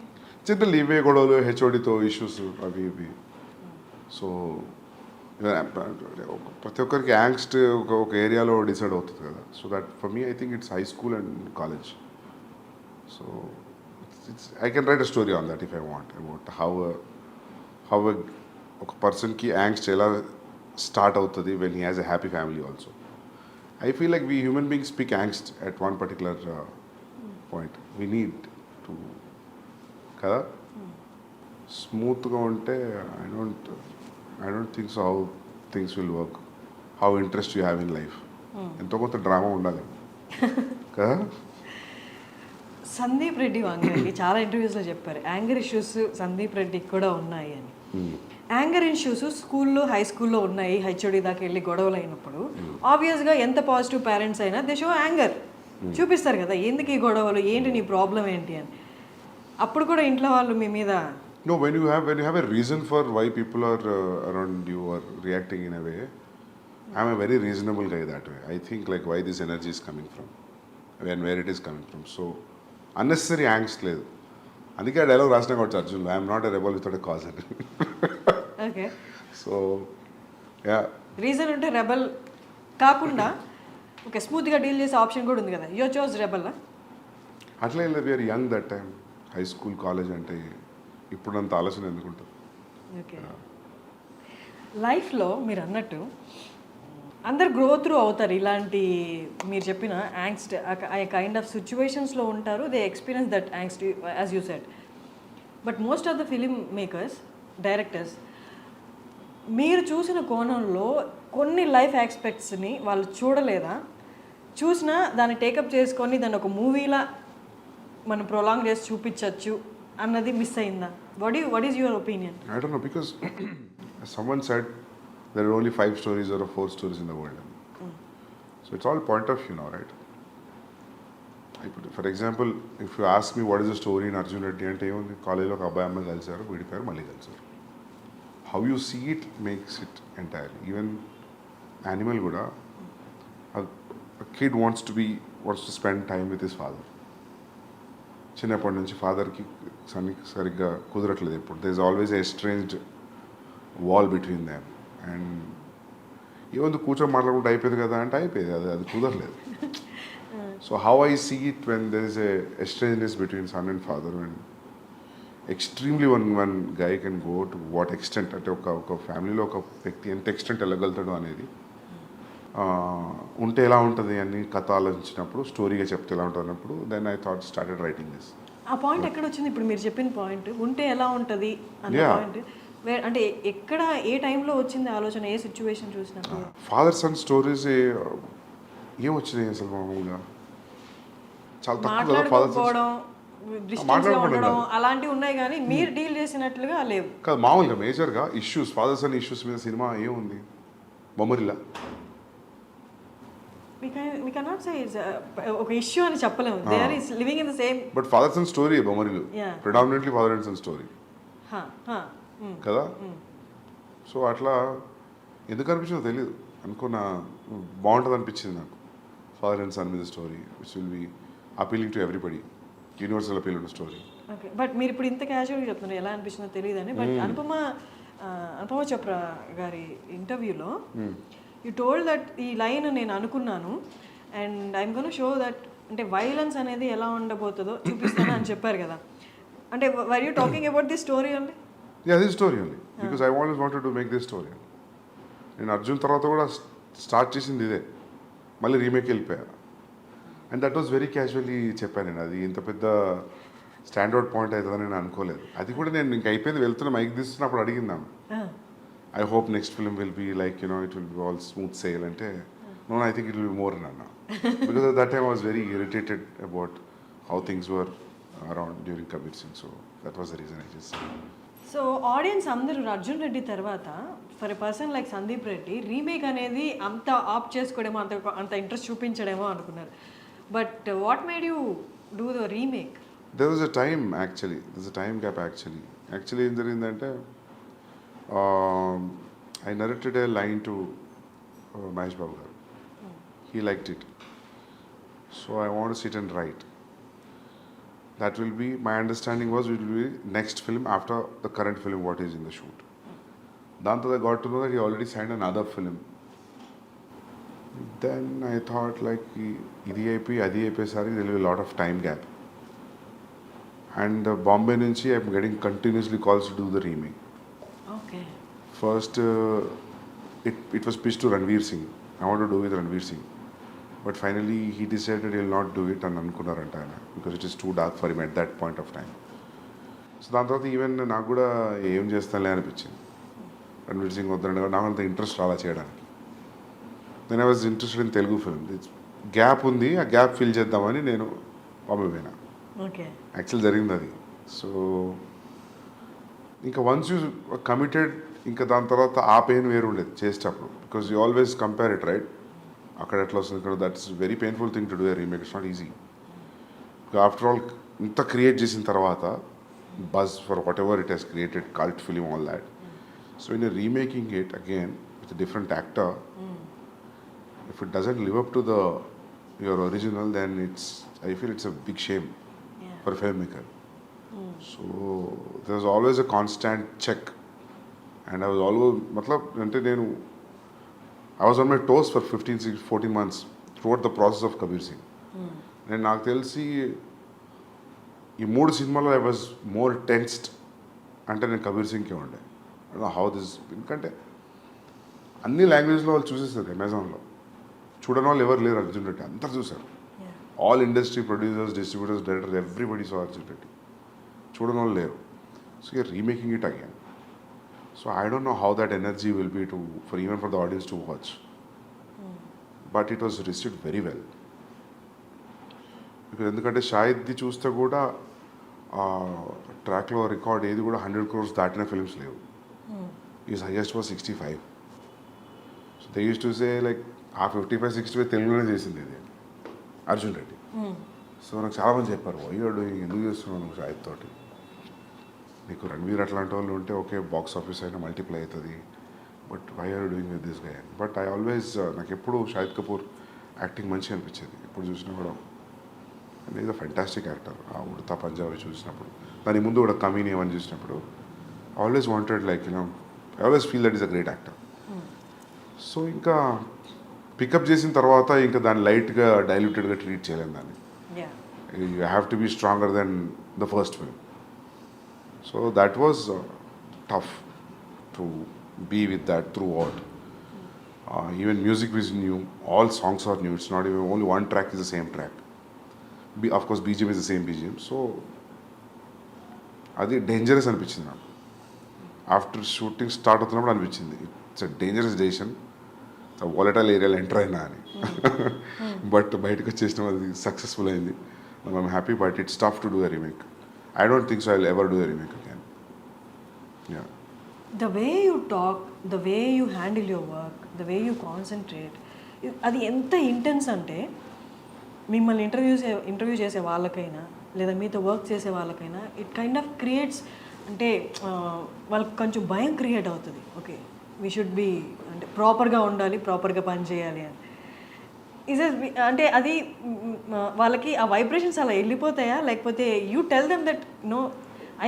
జనరల్ ఇవే గొడవలు, హెచ్ఓడితో ఇష్యూస్ అవి ఇవి. సో ప్రతి ఒక్కరికి యాంగ్స్ట్ ఒక ఏరియాలో డిసైడ్ అవుతుంది కదా. So that for me I think it's high school and college. So I can write a story on that if I want about how ఒక పర్సన్కి యాంగ్స్ట్ ఎలా స్టార్ట్ అవుతుంది when he has a happy family also. I feel like we human beings speak angst at one particular point. We need to kada smoothga unte I don't think so how things will work. How interest you have in life. Ento konta drama undali kada. Sandeep Reddy వాంగకి చాలా ఇంటర్వ్యూస్లో చెప్పారు యాంగర్ ఇష్యూస్ సందీప్ రెడ్డికి కూడా ఉన్నాయి అని. యాంగర్ ఇష్యూస్ స్కూల్లో హై స్కూల్లో ఉన్నాయి, హెచ్ఓడి దాకా వెళ్ళి గొడవలు అయినప్పుడు ఆబ్వియస్గా ఎంత పాజిటివ్ పేరెంట్స్ అయినా దే షో యాంగర్ చూపిస్తారు కదా, ఎందుకు ఈ గొడవలు, ఏంటి నీ ప్రాబ్లం ఏంటి అని. అప్పుడు కూడా ఇంట్లో వాళ్ళు మీ మీద No, when you have a reason for why people are around you or reacting in a way, I'm a very reasonable guy that way. I think like why this energy is coming from and where it is coming from. So unnecessary angst లేదు. అందుకే ఆ డైలాగ్ రాసిన కావచ్చు Arjun, I'm not a rebel without a cause అని. ఓకే సో యా రీజన్ ఉంటే రెబల్ కాకుండా ఓకే స్మూత్గా డీల్ చేసే ఆప్షన్ కూడా ఉంది కదా, యో చోజ్ రెబల్. అట్లా ఏం లేదు, we're young that time. High school college అంటే ఇప్పుడంత ఆలోచన ఎందుకుంటుంది. ఓకే లైఫ్లో మీరు అన్నట్టు అందరు గ్రో త్రూ అవుతారు, ఇలాంటి మీరు చెప్పిన యాంగ్స్ట్ ఆ కైండ్ ఆఫ్ సిచ్యువేషన్స్లో ఉంటారు, they experience that angst as you said. But most of the film makers, directors మీరు చూసిన కోణంలో కొన్ని లైఫ్ ఆస్పెక్ట్స్ని వాళ్ళు చూడలేదా, చూసినా దాన్ని టేకప్ చేసుకొని దాన్ని ఒక మూవీలా మనం ప్రొలాంగ్ చేసి చూపించవచ్చు అన్నది మిస్ అయిందా? What is your opinion? I don't know because someone said there are only 5 stories or 4 stories in the world. So it's all point of view now, right? For example, if you ask me what is the story in Arjun Reddy అంటే ఏముంది, కాలేజీలో ఒక అబ్బాయి అమ్మాయి కలిసారు, విడిపోయారు, మళ్ళీ కలిసారు. How you see it makes it entirely. Even animal కూడా a kid wants to spend time with his father. చిన్నప్పటి నుంచి ఫాదర్కి సరిగ్గా కుదరట్లేదు ఎప్పుడు. There is always a estranged wall between them. And ఏముంది కూర్చొని మాట్లాడుకుంటే అయిపోయింది కదా అంటే అయిపోయింది, అది కుదరలేదు. So how I see it when there is a estrangement between son and father and extremely one guy can go to what extent, అంటే ఒక ఫ్యామిలీలో ఒక వ్యక్తి ఎంత ఎక్స్టెంట్ వెళ్ళగలుగుతాడు అనేది ఉంటే ఎలా ఉంటుంది అని కథ ఆలోచించినప్పుడు, స్టోరీగా చెప్తే ఎలా ఉంటుంది అన్నప్పుడు then I thought started writing this. ఆ పాయింట్ ఎక్కడ వచ్చింది ఇప్పుడు మీరు చెప్పిన పాయింట్, ఉంటే ఎలా ఉంటుంది అన్న పాయింట్ అంటే ఎక్కడ ఏ టైంలో వచ్చింది ఆలోచన, ఏ సిచ్యువేషన్ చూసినప్పుడు? ఫాదర్ సన్ స్టోరీస్ ఏం వచ్చినాయి అసలు మామూలుగా చాలా తక్కువ కదా. ఫాదర్ మాట్లాడుకోవడం అలాంటివి ఉన్నాయి కానీ మీరు డీల్ చేసినట్లుగా లేవు కాదు. మామూలుగా మేజర్గా ఇష్యూస్, ఫాదర్ సన్ ఇష్యూస్ మీద సినిమా ఏముంది, బొమ్మరిల్లా. we cannot say it's ఒక ఇష్యూ అని చెప్పలేము. They are living in the same. But father son story Bommarillu predominantly father and son story కదా. సో అట్లా ఎందుకు అనిపించిందో తెలియదు, అనుకున్నా బాగుంటుంది అనిపించింది నాకు. ఫాదర్ అండ్ సన్ మీద story which will be appealing to everybody, universal appeal ఉన్న స్టోరీ. ఓకే బట్ మీరు ఇప్పుడు ఇంత క్యాజువల్గా చెప్తున్నారు, ఎలా అనిపించిందో తెలియదని. బట్ అనుపమ చోప్రా గారి ఇంటర్వ్యూలో యూ టోల్డ్ దట్ ఈ లైన్ నేను అనుకున్నాను and I'm gonna show that అంటే వైలెన్స్ అనేది ఎలా ఉండబోతుందో చూపిస్తాను అని చెప్పారు కదా. అంటే were you talking about this story only? Yeah this story only because I always wanted to make this story. నేను అర్జున్ తర్వాత కూడా స్టార్ట్ చేసింది ఇదే, మళ్ళీ రీమేక్ వెళ్ళిపోయా. And that was very casually చెప్పాను నేను. అది ఇంత పెద్ద స్టాండర్డ్ పాయింట్ అవుతుందని నేను అనుకోలేదు. అది కూడా నేను ఇంక అయిపోయింది వెళ్తున్నా mic తీస్తున్నప్పుడు అడిగిందాము, I hope next film will be like, you know, it will be all smooth sail. And no, I think it will be more than that. Because at that time I was very irritated about how things were around during Kabir Singh. So that was the reason I just. So audience అందరూ అర్జున్ రెడ్డి తర్వాత for a person like Sandeep Reddy remake అనేది అంత ఆప్ట్ చేసుకోవడమో అంత ఇంట్రెస్ట్ చూపించడమో అనుకున్నారు. But what made you do the remake? There was a time actually. There's a time gap actually. Actually, ఏం జరిగిందంటే I narrated a line to Mahesh Babu garu. He liked it. So I want to sit and write. That will be, my understanding was it will be next film after the current film what is in the shoot. Then I got to know that he already signed another film. Then I thought like idi అయిపోయి అది అయిపోయేసరికి there will be a lot of time gap. And Bombay nunchi I'm getting continuously calls to do the remake. Okay. First it was pitched to Ranveer Singh. I want to do with Ranveer Singh. But finally he decided he'll not do it and అనుకున్నారంట ఆయన, because it is too dark for him at that point of time. So దాని తర్వాత ఈవెన్ నాకు కూడా ఏం చేస్తానులే అనిపించింది. రణ్వీర్ సింగ్ వద్దండి, నాకు అంత ఇంట్రెస్ట్ రాలా చేయడానికి. Then I was interested in Telugu film. Gap ఉంది, ఆ గ్యాప్ ఫిల్ చేద్దామని నేను బాంబే పోయినా. ఓకే. యాక్చువల్ జరిగింది అది. సో ఇంకా వన్స్ యూ కమిటెడ్, ఇంకా దాని తర్వాత ఆ పెయిన్ వేరు ఉండేది చేసేటప్పుడు, because you always compare it right. అక్కడ ఎట్లా వస్తుంది ఇక్కడ, that's very painful thing to do a remake. It's not easy. After all ఇంత క్రియేట్ చేసిన తర్వాత buzz for what ever it has created, cult film, all that. So in remaking it again with different actor, if it doesn't live up to your original, then I feel it's a big shame for a filmmaker. So there was always a constant check, and I was always I was on my toes for 14 months throughout the process of Kabir Singh. And నాకు తెలిసి ఈ 3 సినిమాల్లో I was more tensed అంటే నేను కబీర్ సింగ్కే ఉండే. I don't know how this, ఎందుకంటే అన్ని లాంగ్వేజ్లో వాళ్ళు చూసేస్తారు అమెజాన్లో. చూడని వాళ్ళు ఎవరు లేరు అర్జున్ రెడ్డి, అందరు చూసారు. All industry producers, distributors, directors, everybody so Arjun Reddy. చూడని వాళ్ళు లేరు. So you're remaking it again. So I don't know how that energy will be even for the audience to watch. But it was received very well. ఎందుకంటే షాహిద్ది చూస్తే కూడా ట్రాక్లో రికార్డ్ ఏది కూడా 100 crores దాటిన ఫిల్మ్స్ లేవు. Is highest was 65. So they use to say like ఆ 55-60 తెలుగులోనే చేసింది ఇది అర్జున్ రెడ్డి. సో నాకు చాలామంది చెప్పారు, అయ్యో డూయింగ్ ఎందుకు చేస్తున్నావు నువ్వు షాహిద్ తోటి, నీకు రణ్వీర్ అట్లాంటి వాళ్ళు ఉంటే ఓకే బాక్స్ ఆఫీస్ అయినా మల్టిప్లై అవుతుంది, but why are doing with this guy. But I always, నాకు ఎప్పుడు షాహిద్ కపూర్ యాక్టింగ్ మంచిగా అనిపించేది. ఎప్పుడు చూసినా కూడా ఈజ్ అ ఫెంటాస్టిక్ యాక్టర్. ఆ ఉడతా పంజాబీ చూసినప్పుడు, దాని ముందు కూడా కమీని ఏమని చూసినప్పుడు always wanted like I always feel that is a great actor. So ఇంకా పికప్ చేసిన తర్వాత ఇంకా దాన్ని లైట్గా డైల్యూటెడ్గా ట్రీట్ చేయలేము దాన్ని. You have to be stronger than the first film. So that was tough to be with that throughout. Even music is new, all songs are new, it's not even only one track is the same track. Of course BGM is the same BGM. So అది డేంజరస్ అనిపించింది నాకు. ఆఫ్టర్ షూటింగ్ స్టార్ట్ అవుతున్నప్పుడు అనిపించింది it's a dangerous decision, volatile ఏరియాలో ఎంటర్ అయినా అని. బట్ బయటకు వచ్చేసిన అది సక్సెస్ఫుల్ అయింది. I'm happy, but it's tough to do a remake. I don't think so I will ever do a remake again. Yeah. The way you talk, the way you handle your work, the way you concentrate, అది ఎంత ఇంటెన్స్ అంటే మిమ్మల్ని ఇంటర్వ్యూ చేసే వాళ్ళకైనా లేదా మీతో వర్క్ చేసే వాళ్ళకైనా ఇట్ కైండ్ ఆఫ్ క్రియేట్స్, అంటే వాళ్ళకి కొంచెం భయం క్రియేట్ అవుతుంది. ఓకే వీ షుడ్ బీ, అంటే ప్రాపర్గా ఉండాలి, ప్రాపర్గా పని చేయాలి అని. అంటే అది వాళ్ళకి ఆ వైబ్రేషన్స్ అలా వెళ్ళిపోతాయా, లేకపోతే you tell them that no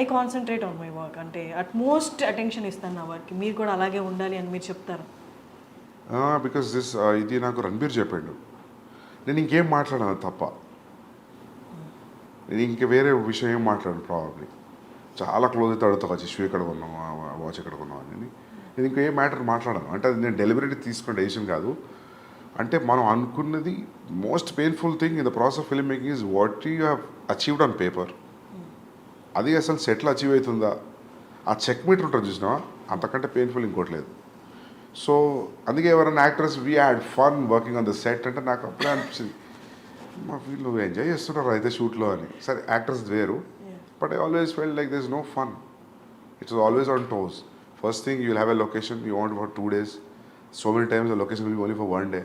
I concentrate on my work, అంటే అట్మోస్ట్ అటెన్షన్ ఇస్తాను నా వర్క్కి, మీరు కూడా అలాగే ఉండాలి అని మీరు చెప్తారు? బికాస్ ఇది నాకు రణబీర్ చెప్పాడు. నేను ఇంకేం మాట్లాడాను తప్ప, నేను ఇంక వేరే విషయం ఏం మాట్లాడాను. ప్రాబబ్లీ చాలా క్లోజ్ అయితే అడుగుతా, వచ్చి షూ ఎక్కడ కొన్నావు, వాచ్ ఎక్కడ కొన్నావు అని. నేను ఇంకే మ్యాటర్ మాట్లాడాను. అంటే అది నేను డెలిబరేట్గా తీసుకున్న డెసిషన్ కాదు. అంటే మనం అనుకున్నది most painful thing in the process of film making is what you have achieved on paper. అది అసలు సెట్లో అచీవ్ అవుతుందా, ఆ చెక్ మీటర్ ఉంటుంది చూసినా, అంతకంటే పెయిన్ఫుల్ ఇంకోటి లేదు. సో అందుకే ఎవరైనా actors we had fun working on the set అంటే నాకు అప్పుడే అనిపించింది మా వీళ్ళు ఎంజాయ్ చేస్తున్నారు అయితే షూట్లో అని. సరే యాక్టర్స్ వేరు, but I always felt like this no fun. It's always on toes. First thing you will have a location you want for 2 days. So many times the location will be only for 1 day.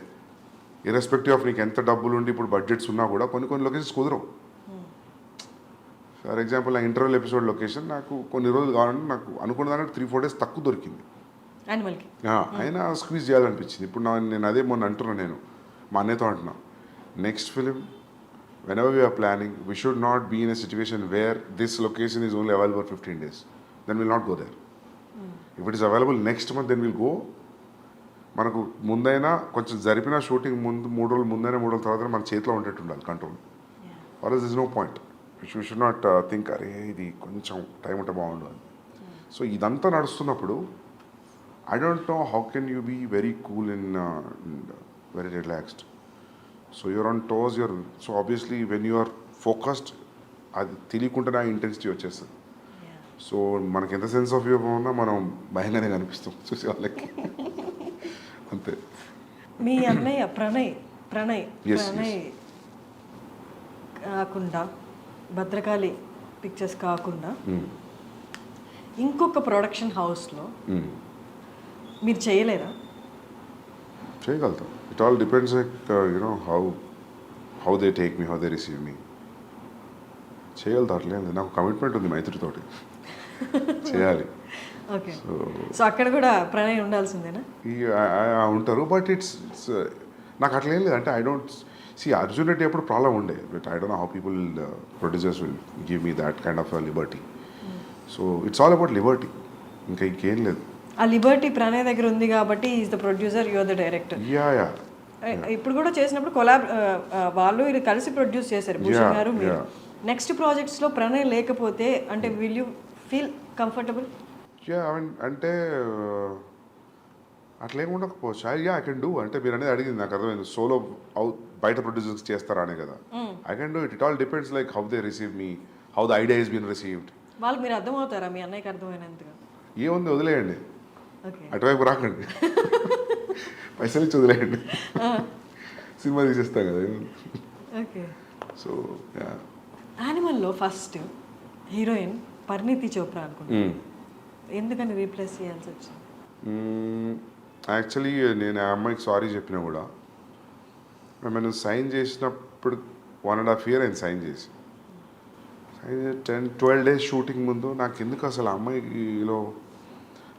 Irrespective of నీకు ఎంత డబ్బులు ఉండి ఇప్పుడు బడ్జెట్స్ ఉన్నా కూడా కొన్ని లొకేషన్స్ కుదరవు. ఫర్ ఎగ్జాంపుల్ నా ఇంటర్వెల్ ఎపిసోడ్ లొకేషన్ నాకు కొన్ని రోజులు కావాలంటే నాకు అనుకున్న దానికి 3-4 days తక్కువ దొరికింది. యానిమల్కి అయినా స్క్వీజ్ చేయాలనిపించింది. ఇప్పుడు నేను అదే మొన్న అంటున్నాను, నేను మా అన్నయ్యతో అంటున్నా, next film whenever we are planning, we should not be in a situation where this location is only available for 15 days. Then we'll not go there. If it is available next month, then we'll go. మనకు ముందైనా కొంచెం జరిపిన షూటింగ్ ముందు 3 రోజులు ముందైనా 3 రోజుల తర్వాత మన చేతిలో ఉండేట్టు ఉండాలి control. Or is no point. You should not think అరే ఇది కొంచెం టైం ఉంటే బాగుండు అని. సో ఇదంతా నడుస్తున్నప్పుడు I don't know how can you be very cool in very relaxed. So you're on toes, so obviously when you are focused అది తెలియకుండానే ఆ ఇంటెన్సిటీ వచ్చేస్తుంది. సో మనకి ఎంత సెన్స్ ఆఫ్ హ్యూమర్ ఉన్నా మనం భయంగానే కనిపిస్తాం చూసే వాళ్ళకి. అంతే. మీ అన్నయ్య ప్రణయ్ Yes. కాకుండా భద్రకాళి పిక్చర్స్ కాకుండా ఇంకొక ప్రొడక్షన్ హౌస్లో మీరు చేయలేరా? చేయగలుగుతాం. It all depends like you know how they take me, how they receive me. చేయగలుగుతాం. అట్లేదు, నాకు కమిట్మెంట్ ఉంది మైత్రితోటి చేయాలి. ఓకే. సో అక్కడ కూడా ప్రణయ్ ఉండాల్సిందేనా? ఉంటారు, బట్ ఇట్స్ నాకు అట్లా ఏం లేదు. అంటే I don't see Arjun Reddy ఎప్పుడు ప్రాబ్లం ఉండే, but I don't know how people producers will give me that kind of liberty. So it's all about liberty, ఇంకా ఇంకేం లేదు. ఆ లిబర్టీ ప్రణయ్ దగ్గర ఉంది కాబట్టి is the producer, you are the director. Yeah. ఇప్పుడు కూడా చేసినప్పుడు వాళ్ళు ఇది కలిసి ప్రొడ్యూస్ చేశారు, భూషణ్ గారు మీరు. నెక్స్ట్ ప్రాజెక్ట్స్లో ప్రణయ్ లేకపోతే అంటే will you feel comfortable? Yeah, అంటే అట్లేం ఉండకపోవచ్చు. I can do. అంటే మీరు అనేది అడిగింది నాకు అర్థమైంది, సోలో బయట ప్రొడ్యూసర్స్ చేస్తారా అనే కదా. I can do it. It all depends like how they receive me, how the idea is been received. వాళ్ళకి మీరు అర్థమవుతారా? మీ అన్నయ్యకి అర్థమైనంతగా? ఏముంది, వదిలేయండి, అటువైపు రాకండి, పైసలు ఇచ్చి వదిలేయండి, సినిమా తీసేస్తాం కదా. ఓకే. సో యానిమల్లో ఫస్ట్ హీరోయిన్ పరిణీతి చోప్రా అనుకుంటా, ఎందుకని రీప్లేస్ చేయాల్సి వచ్చింది? యాక్చువల్లీ నేను ఆ అమ్మాయికి సారీ చెప్పినా కూడా, మేము సైన్ చేసినప్పుడు 1.5 years ఆయన సైన్ చేసి 10-12 days షూటింగ్ ముందు నాకు ఎందుకు అసలు ఆ అమ్మాయిలో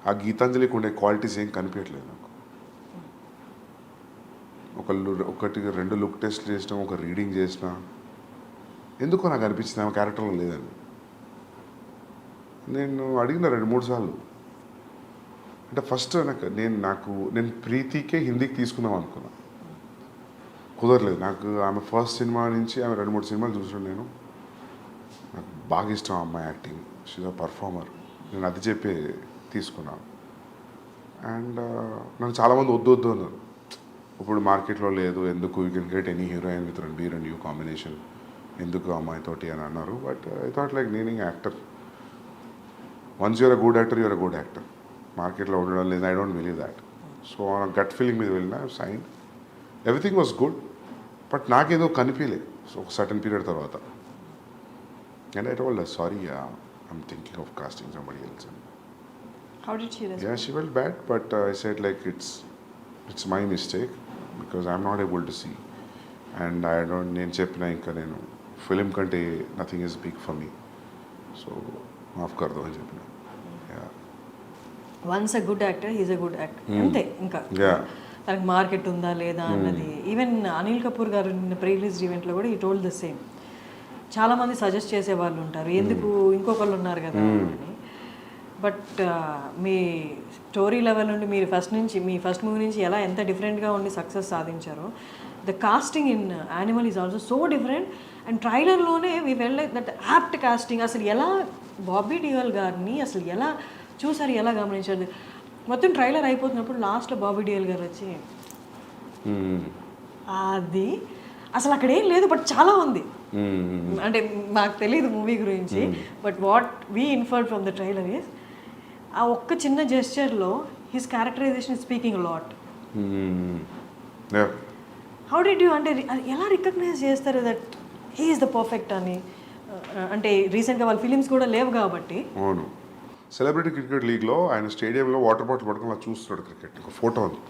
ఆ గీతాంజలికి ఉండే క్వాలిటీస్ ఏం కనిపించట్లేదు నాకు. 1-2 లుక్ టెస్ట్లు చేసినా, ఒక రీడింగ్ చేసినా, ఎందుకో నాకు అనిపించింది ఆమె క్యారెక్టర్లో లేదని. నేను అడిగిన 2-3 సార్లు. అంటే ఫస్ట్ నేను ప్రీతికే హిందీకి తీసుకుందాం అనుకున్నా, కుదరలేదు. నాకు ఆమె ఫస్ట్ సినిమా నుంచి ఆమె 2-3 సినిమాలు చూసాను నేను. నాకు బాగా ఇష్టం ఆ అమ్మాయి యాక్టింగ్, షీజ్ అ పర్ఫార్మర్. నేను అది చెప్పి తీసుకున్నాను. అండ్ నన్ను చాలామంది వద్దు అన్నారు, ఇప్పుడు మార్కెట్లో లేదు, ఎందుకు, you can get any heroine with Ranbir and you combination, ఎందుకు అమ్మాయితోటి అని అన్నారు. బట్ ఐ థాట్ లైక్ నేనింగ్ actor, once you're a good actor, you're a good actor. మార్కెట్లో ఉండడం లేదు, I don't believe that. So gut feeling మీద వెళ్ళిన sign, everything was good, but నాకేదో కనిపించలేదు. సో ఒక సర్టన్ పీరియడ్ తర్వాత, and I told her sorry, I'm thinking of casting somebody else. How did she respond? Yeah, she felt bad, but I said like it's my mistake because I'm not able to see, and I don't. నేను చెప్పిన ఇంకా నేను ఫిలిం కంటే nothing is big for me, so మాఫ్ కర్దో అని చెప్పిన. Once a good actor he's a good actor, అంతే. ఇంకా తనకి మార్కెట్ ఉందా లేదా అన్నది. ఈవెన్ అనిల్ కపూర్ గారు నిన్న ప్రీ రిలీజ్ ఈవెంట్లో కూడా ఈ టోల్డ్ ద సేమ్. చాలామంది సజెస్ట్ చేసే వాళ్ళు ఉంటారు, ఎందుకు ఇంకొకళ్ళు ఉన్నారు కదా అని. బట్ మీ స్టోరీ లెవెల్ నుండి మీరు మీ ఫస్ట్ మూవీ నుంచి ఎంత డిఫరెంట్గా ఉండి సక్సెస్ సాధించారో, the casting in Animal is also so different. And ట్రైలర్లోనే we well that apt casting. అసలు ఎలా బాబీ డియోల్ గారిని అసలు ఎలా చూసారు, ఎలా గమనించారు? మొత్తం ట్రైలర్ అయిపోతున్నప్పుడు లాస్ట్లో బాబీ డియోల్ గారు వచ్చి అది అసలు అక్కడ ఏం లేదు, బట్ చాలా ఉంది. అంటే మాకు తెలియదు మూవీ గురించి, but what we inferred from the trailer is ah ఒక్క చిన్న జెస్చర్లో his characterisation is speaking lot. How did you అంటే ఎలా రికగ్నైజ్ చేస్తారు that he is the perfect అని? అంటే రీసెంట్గా వాళ్ళ ఫిలిమ్స్ కూడా లేవు కాబట్టి. అవును, సెలబ్రిటీ క్రికెట్ లీగ్లో ఆయన స్టేడియంలో వాటర్ బాటిల్ పట్టుకొని అలా చూస్తున్నాడు క్రికెట్. ఒక ఫోటో ఉంది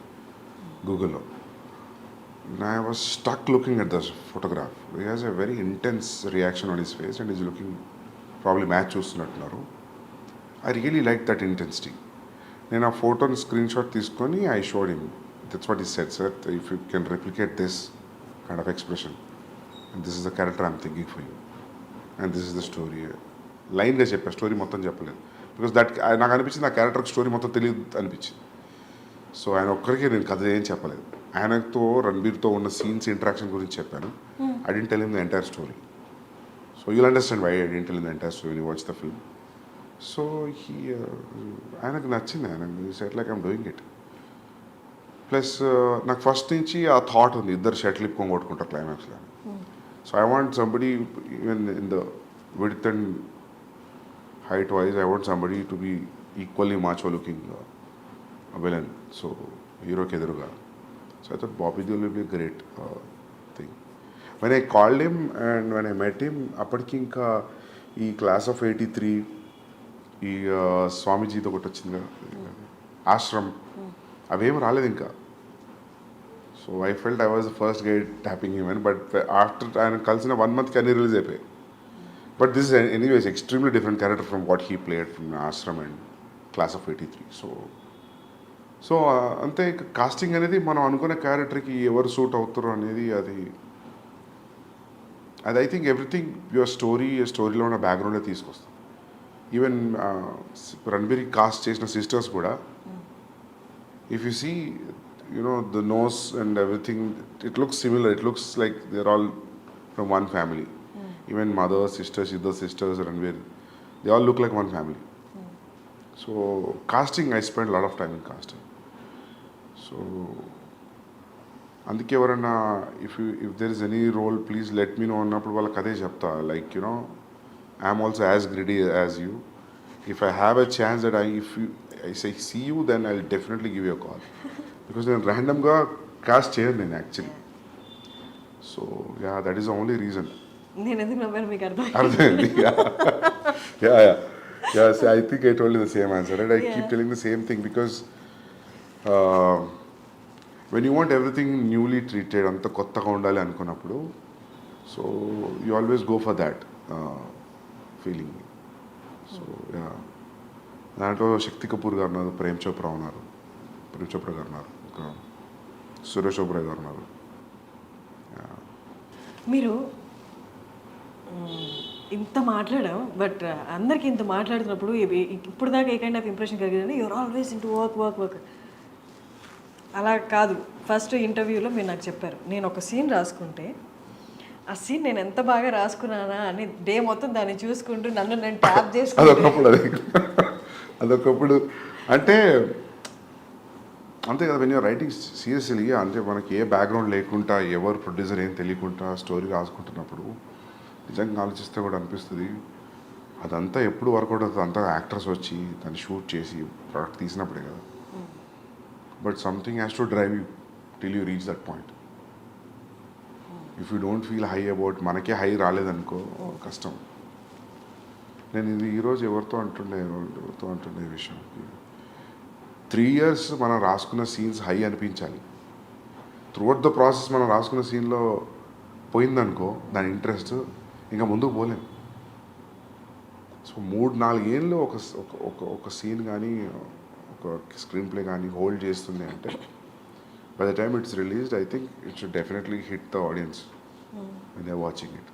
గూగుల్లో. I was stuck looking at this photograph. He has a very intense reaction on his face and he's looking probably match చూస్తున్నట్టున్నారు. I really liked that intensity. నేను ఆ ఫోటోని స్క్రీన్ షాట్ తీసుకొని I showed him. That's what he said, sir. If you can replicate this kind of expression, and this is the character I'm thinking for you, and this is the story. లైన్గా చెప్పా, స్టోరీ మొత్తం చెప్పలేదు. బికాస్ దట్ నాకు అనిపించింది ఆ క్యారెక్టర్కి స్టోరీ మొత్తం తెలియదు అనిపించింది. సో ఆయన ఒక్కరికి నేను కథ ఏం చెప్పలేదు. ఆయనతో రణబీర్తో ఉన్న సీన్స్ ఇంటరాక్షన్ గురించి చెప్పాను. I didn't tell him the entire story. So you'll understand why I didn't tell him the entire story, watch the film. So ఆయనకు నచ్చింది. ఆయనకు set like I'm doing it. Plus నాకు ఫస్ట్ నుంచి ఆ థాట్ ఉంది, ఇద్దరు షర్ట్లు ఇప్పుకొని కొట్టుకుంటారు క్లైమాక్స్లో. So I want somebody even in the width and height wise, I want somebody to be equally macho looking villain. So hero ke edaruga. So I thought Bobby Deol will be a great thing. When I called him and when I met him, appadiki inka ee class of 83 ee Swamiji తో ఒకటి వచ్చింది కదా, ఆశ్రమ్, అవేం రాలేదు ఇంకా. So I felt I was the first guy tapping him in, but after ఆయన కలిసిన 1 month అన్ని రిలీజ్ అయిపోయాయి. But this is anyways extremely different character from what he played from Ashram and Class of 83. So అంతే కాస్టింగ్ అనేది మనం అనుకునే క్యారెక్టర్కి ఎవరు సూట్ అవుతారో అనేది అది ఐ థింక్ ఎవ్రీథింగ్ యువర్ స్టోరీలో ఉన్న బ్యాక్గ్రౌండే తీసుకొస్తాం. ఈవెన్ రణబీర్ కాస్ట్ చేసిన సిస్టర్స్ కూడా if you see the nose and everything, it looks similar. It looks like they're all from one family. Even mother, sisters, Siddha sisters, Ranveer, they all look like one family. So casting, I spent a lot of time in casting. So అందుకే ఎవరన్నా if there is any role, please let me know అన్నప్పుడు వాళ్ళకి అదే చెప్తా. Like I am also as greedy as you. If I have a chance that if I say see you, then I'll definitely give you a call. Because నేను randomగా cast చేయను నేను actually. So yeah, that is the only reason. నేను ఎందుకు నవ్వాను మీకు అర్థమైంది. Yeah. I think I told you the same answer, right? I keep telling the same thing because when you want everything newly treated, అంత కొత్తగా ఉండాలి అనుకున్నప్పుడు, so you always go for that feeling. So yeah, దాంట్లో శక్తి కపూర్ గారు ఉన్నారు, ప్రేమ్ చోప్రా గారు ఉన్నారు, ఇంకా సురేష్ ఓబ్రాయ్ గారు ఉన్నారు. మీరు ఇంత మాట్లాడాం, బట్ అందరికీ ఇంత మాట్లాడుతున్నప్పుడు ఇప్పుడు దాకా ఏ కైండ్ ఆఫ్ ఇంప్రెషన్ కలిగిందంటే యూఆర్ ఆల్వేస్ ఇంటూ వర్క్. అలా కాదు. ఫస్ట్ ఇంటర్వ్యూలో మీరు నాకు చెప్పారు, నేను ఒక సీన్ రాసుకుంటే ఆ సీన్ నేను ఎంత బాగా రాసుకున్నానా అని డే మొత్తం దాన్ని చూసుకుంటూ నన్ను నేను ట్యాప్ చేసుకుంటూ అదొకప్పుడు అంటే అంతే కదా. వెన్ యూర్ రైటింగ్ సీరియస్లీ, అంటే మనకి ఏ బ్యాక్గ్రౌండ్ లేకుండా, ఎవరు ప్రొడ్యూసర్ ఏం తెలియకుండా స్టోరీ రాసుకుంటున్నప్పుడు నిజంగా ఆలోచిస్తే కూడా అనిపిస్తుంది అదంతా ఎప్పుడు వర్కౌట్ అవుతుంది. అంతా యాక్టర్స్ వచ్చి దాన్ని షూట్ చేసి ప్రోడక్ట్ తీసినప్పుడే కదా. But something has to drive you till you reach that point. If you don't feel high about, మనకే హై రాలేదనుకో కష్టం. నేను ఇది ఈరోజు ఎవరితో అంటుండే విషయం, 3 years మనం రాసుకున్న సీన్స్ హై అనిపించాలి. త్రూఅవుట్ ద ప్రాసెస్ మనం రాసుకున్న సీన్లో పోయిందనుకో దాని ఇంట్రెస్ట్, ఇంకా ముందుకు పోలేం. సో 3-4 ఏళ్ళు ఒక సీన్ కానీ ఒక స్క్రీన్ ప్లే కానీ హోల్డ్ చేస్తుంది అంటే, by the time it's released I think it should definitely hit the audience when they watching it.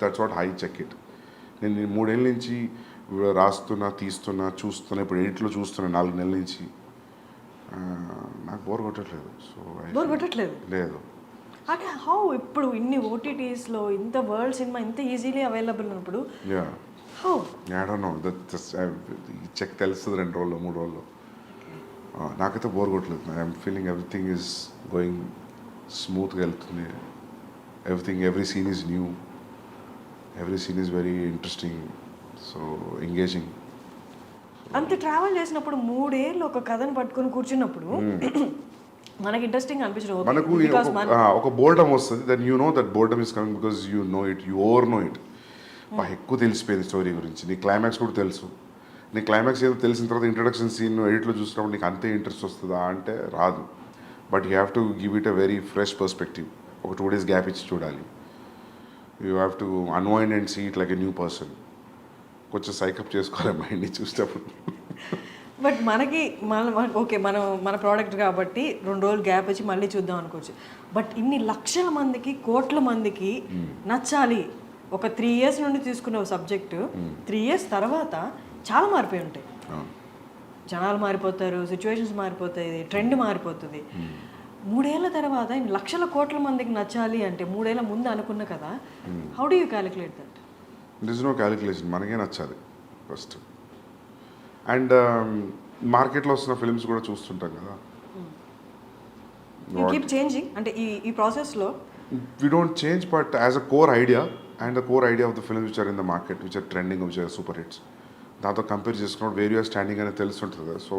That's what I check it. నేను 3 ఏళ్ళ నుంచి రాస్తున్నా, చూస్తున్నా, ఇప్పుడు ఎడిట్లో చూస్తున్నా 4 నెలల నుంచి. నాకు బోర్ కొట్టట్లేదు. సో బోర్ కొట్టట్లేదు లేదు. అంటే హౌ ఇప్పుడు ఇన్ని ఓటీటీస్లో ఇంత వరల్డ్ సినిమా ఇంత ఈజీలీ అవైలబుల్ ఉన్నప్పుడు how? I don't know. Check తెలుస్తుంది 2 రోజుల్లో 3 రోజుల్లో. నాకైతే బోర్ కొట్టలేదు. I'm feeling everything is going స్మూత్గా వెళ్తుంది. Every scene is new, every scene is very interesting, so engaging. అంత ట్రావెల్ చేసినప్పుడు 3 ఏళ్ళు ఒక కథను పట్టుకొని కూర్చున్నప్పుడు మనకి ఇంట్రెస్టింగ్ అనిపించడం మనకు బికాస్ ఒక బోర్డమ్ వస్తుంది then you know that boredom is coming because you know it you over know it ఎక్కువ తెలిసిపోయింది స్టోరీ గురించి నీ క్లైమాక్స్ కూడా తెలుసు. నీ క్లైమాక్స్ ఏదో తెలిసిన తర్వాత ఇంట్రడక్షన్ సీన్ ఎడిట్లో చూసినప్పుడు నీకు అంతే ఇంట్రెస్ట్ వస్తుందా అంటే రాదు. But you have to give it a very fresh perspective. ఒక 2 days గ్యాప్ ఇచ్చి చూడాలి. You have to unwind and see it like a new person. కొంచెం సైకప్ చేసుకోవాలి మైండ్ని చూసేటప్పుడు. బట్ మనకి ఓకే మన ప్రోడక్ట్ కాబట్టి 2 రోజులు గ్యాప్ వచ్చి మళ్ళీ చూద్దాం అనుకోవచ్చు. బట్ ఇన్ని లక్షల మందికి కోట్ల మందికి నచ్చాలి. ఒక 3 years నుండి తీసుకున్న సబ్జెక్టు 3 years తర్వాత చాలా మారిపోయి ఉంటాయి. జనాలు మారిపోతారు, సిచ్యువేషన్స్ మారిపోతాయి, ట్రెండ్ మారిపోతుంది. 3 ఏళ్ల తర్వాత ఇన్ని లక్షల కోట్ల మందికి నచ్చాలి అంటే 3 ఏళ్ల ముందు అనుకున్న కదా. How do you calculate that? It is no calculation. మనకే నచ్చాలి ఫస్ట్. అండ్ మార్కెట్లో వస్తున్న ఫిల్మ్స్ కూడా చూస్తుంటాం కదా. యూ కీప్ చేంజింగ్ అంటే ఈ ప్రాసెస్లో we don't change but as a core idea and the core idea of the films which are in the market which are trending which are super hits దాంతో కంపేర్ చేసుకున్నప్పుడు వేర్ యూఆర్ స్టాండింగ్ అనేది తెలుస్తుంటుంది కదా. So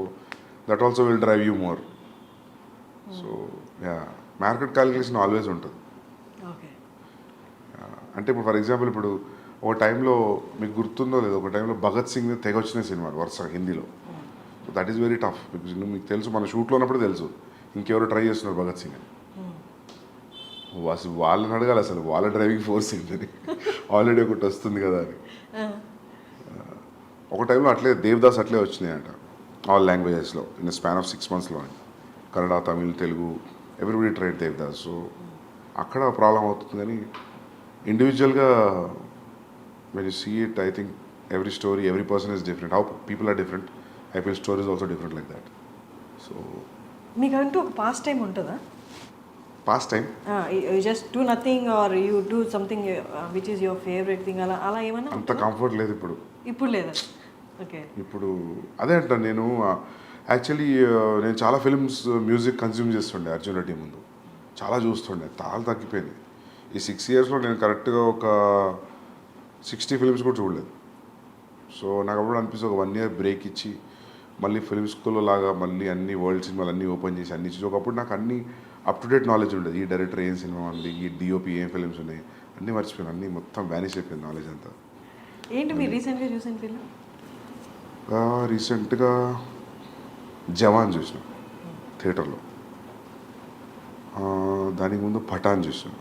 that also will drive you more. So yeah market calculation always ఉంటుంది. అంటే ఇప్పుడు ఫర్ ఎగ్జాంపుల్ ఇప్పుడు ఒక టైంలో మీకు గుర్తుందో లేదో ఒక టైంలో భగత్ సింగ్ తెగ వచ్చిన సినిమాలు వరుసగా హిందీలో. So that is very tough because మీకు తెలుసు మన షూట్లో ఉన్నప్పుడు తెలుసు ఇంకెవరు ట్రై చేస్తున్నారు భగత్ సింగ్ అని. అసలు వాళ్ళని అడగాలి అసలు వాళ్ళ డ్రైవింగ్ ఫోర్స్ ఏంటని. ఆల్రెడీ ఒకటి వస్తుంది కదా అని. ఒక టైంలో అట్లే దేవదాస్ అట్లే వచ్చినాయి అంట ఆల్ లాంగ్వేజెస్లో in span of 6 months Kannada, Tamil, Telugu everybody tried Devdas. So అక్కడ ప్రాబ్లం అవుతుంది కానీ ఇండివిజువల్గా when you see it, I think every story, every person is different. How people are different, I feel story is also different like that. So మీకంటూ ఒక పాస్ట్ టైం ఉంటుందా? Pastime you just do nothing or you do something which is your favourite thing అలా ఏమన్నా అంత కంఫర్ట్ లేదు ఇప్పుడు లేదా? ఓకే. ఇప్పుడు అదే అంటాను నేను యాక్చువల్లీ నేను చాలా ఫిల్మ్స్ మ్యూజిక్ కన్జ్యూమ్ చేస్తుండే అర్జున్ రెడ్డి ముందు చాలా చూస్తుండే. చాలా తగ్గిపోయింది ఈ 6 yearsలో. నేను కరెక్ట్గా ఒక 60 films కూడా చూడలేదు. సో నాకు అప్పుడు అనిపిస్తుంది ఒక 1 year బ్రేక్ ఇచ్చి మళ్ళీ ఫిల్మ్ స్కూల్లో లాగా మళ్ళీ అన్ని వరల్డ్ సినిమాలు అన్నీ ఓపెన్ చేసి అన్ని చూసి ఒకప్పుడు నాకు అన్ని అప్ టు డేట్ నాలెడ్జ్ ఉండేది. ఈ డైరెక్టర్ ఏం సినిమా ఉంది, ఈ డిఓపి ఏం ఫిల్మ్స్ ఉన్నాయి అన్నీ మర్చిపోయాను. అన్నీ మొత్తం వ్యానిష్ అయిపోయింది నాలెడ్జ్ అంతా. ఏంటి మీరు రీసెంట్గా చూసిన ఫిల్మ్? రీసెంట్గా జవాన్ చూసిన థియేటర్లో. దానికి ముందు పఠాన్ చూసిన.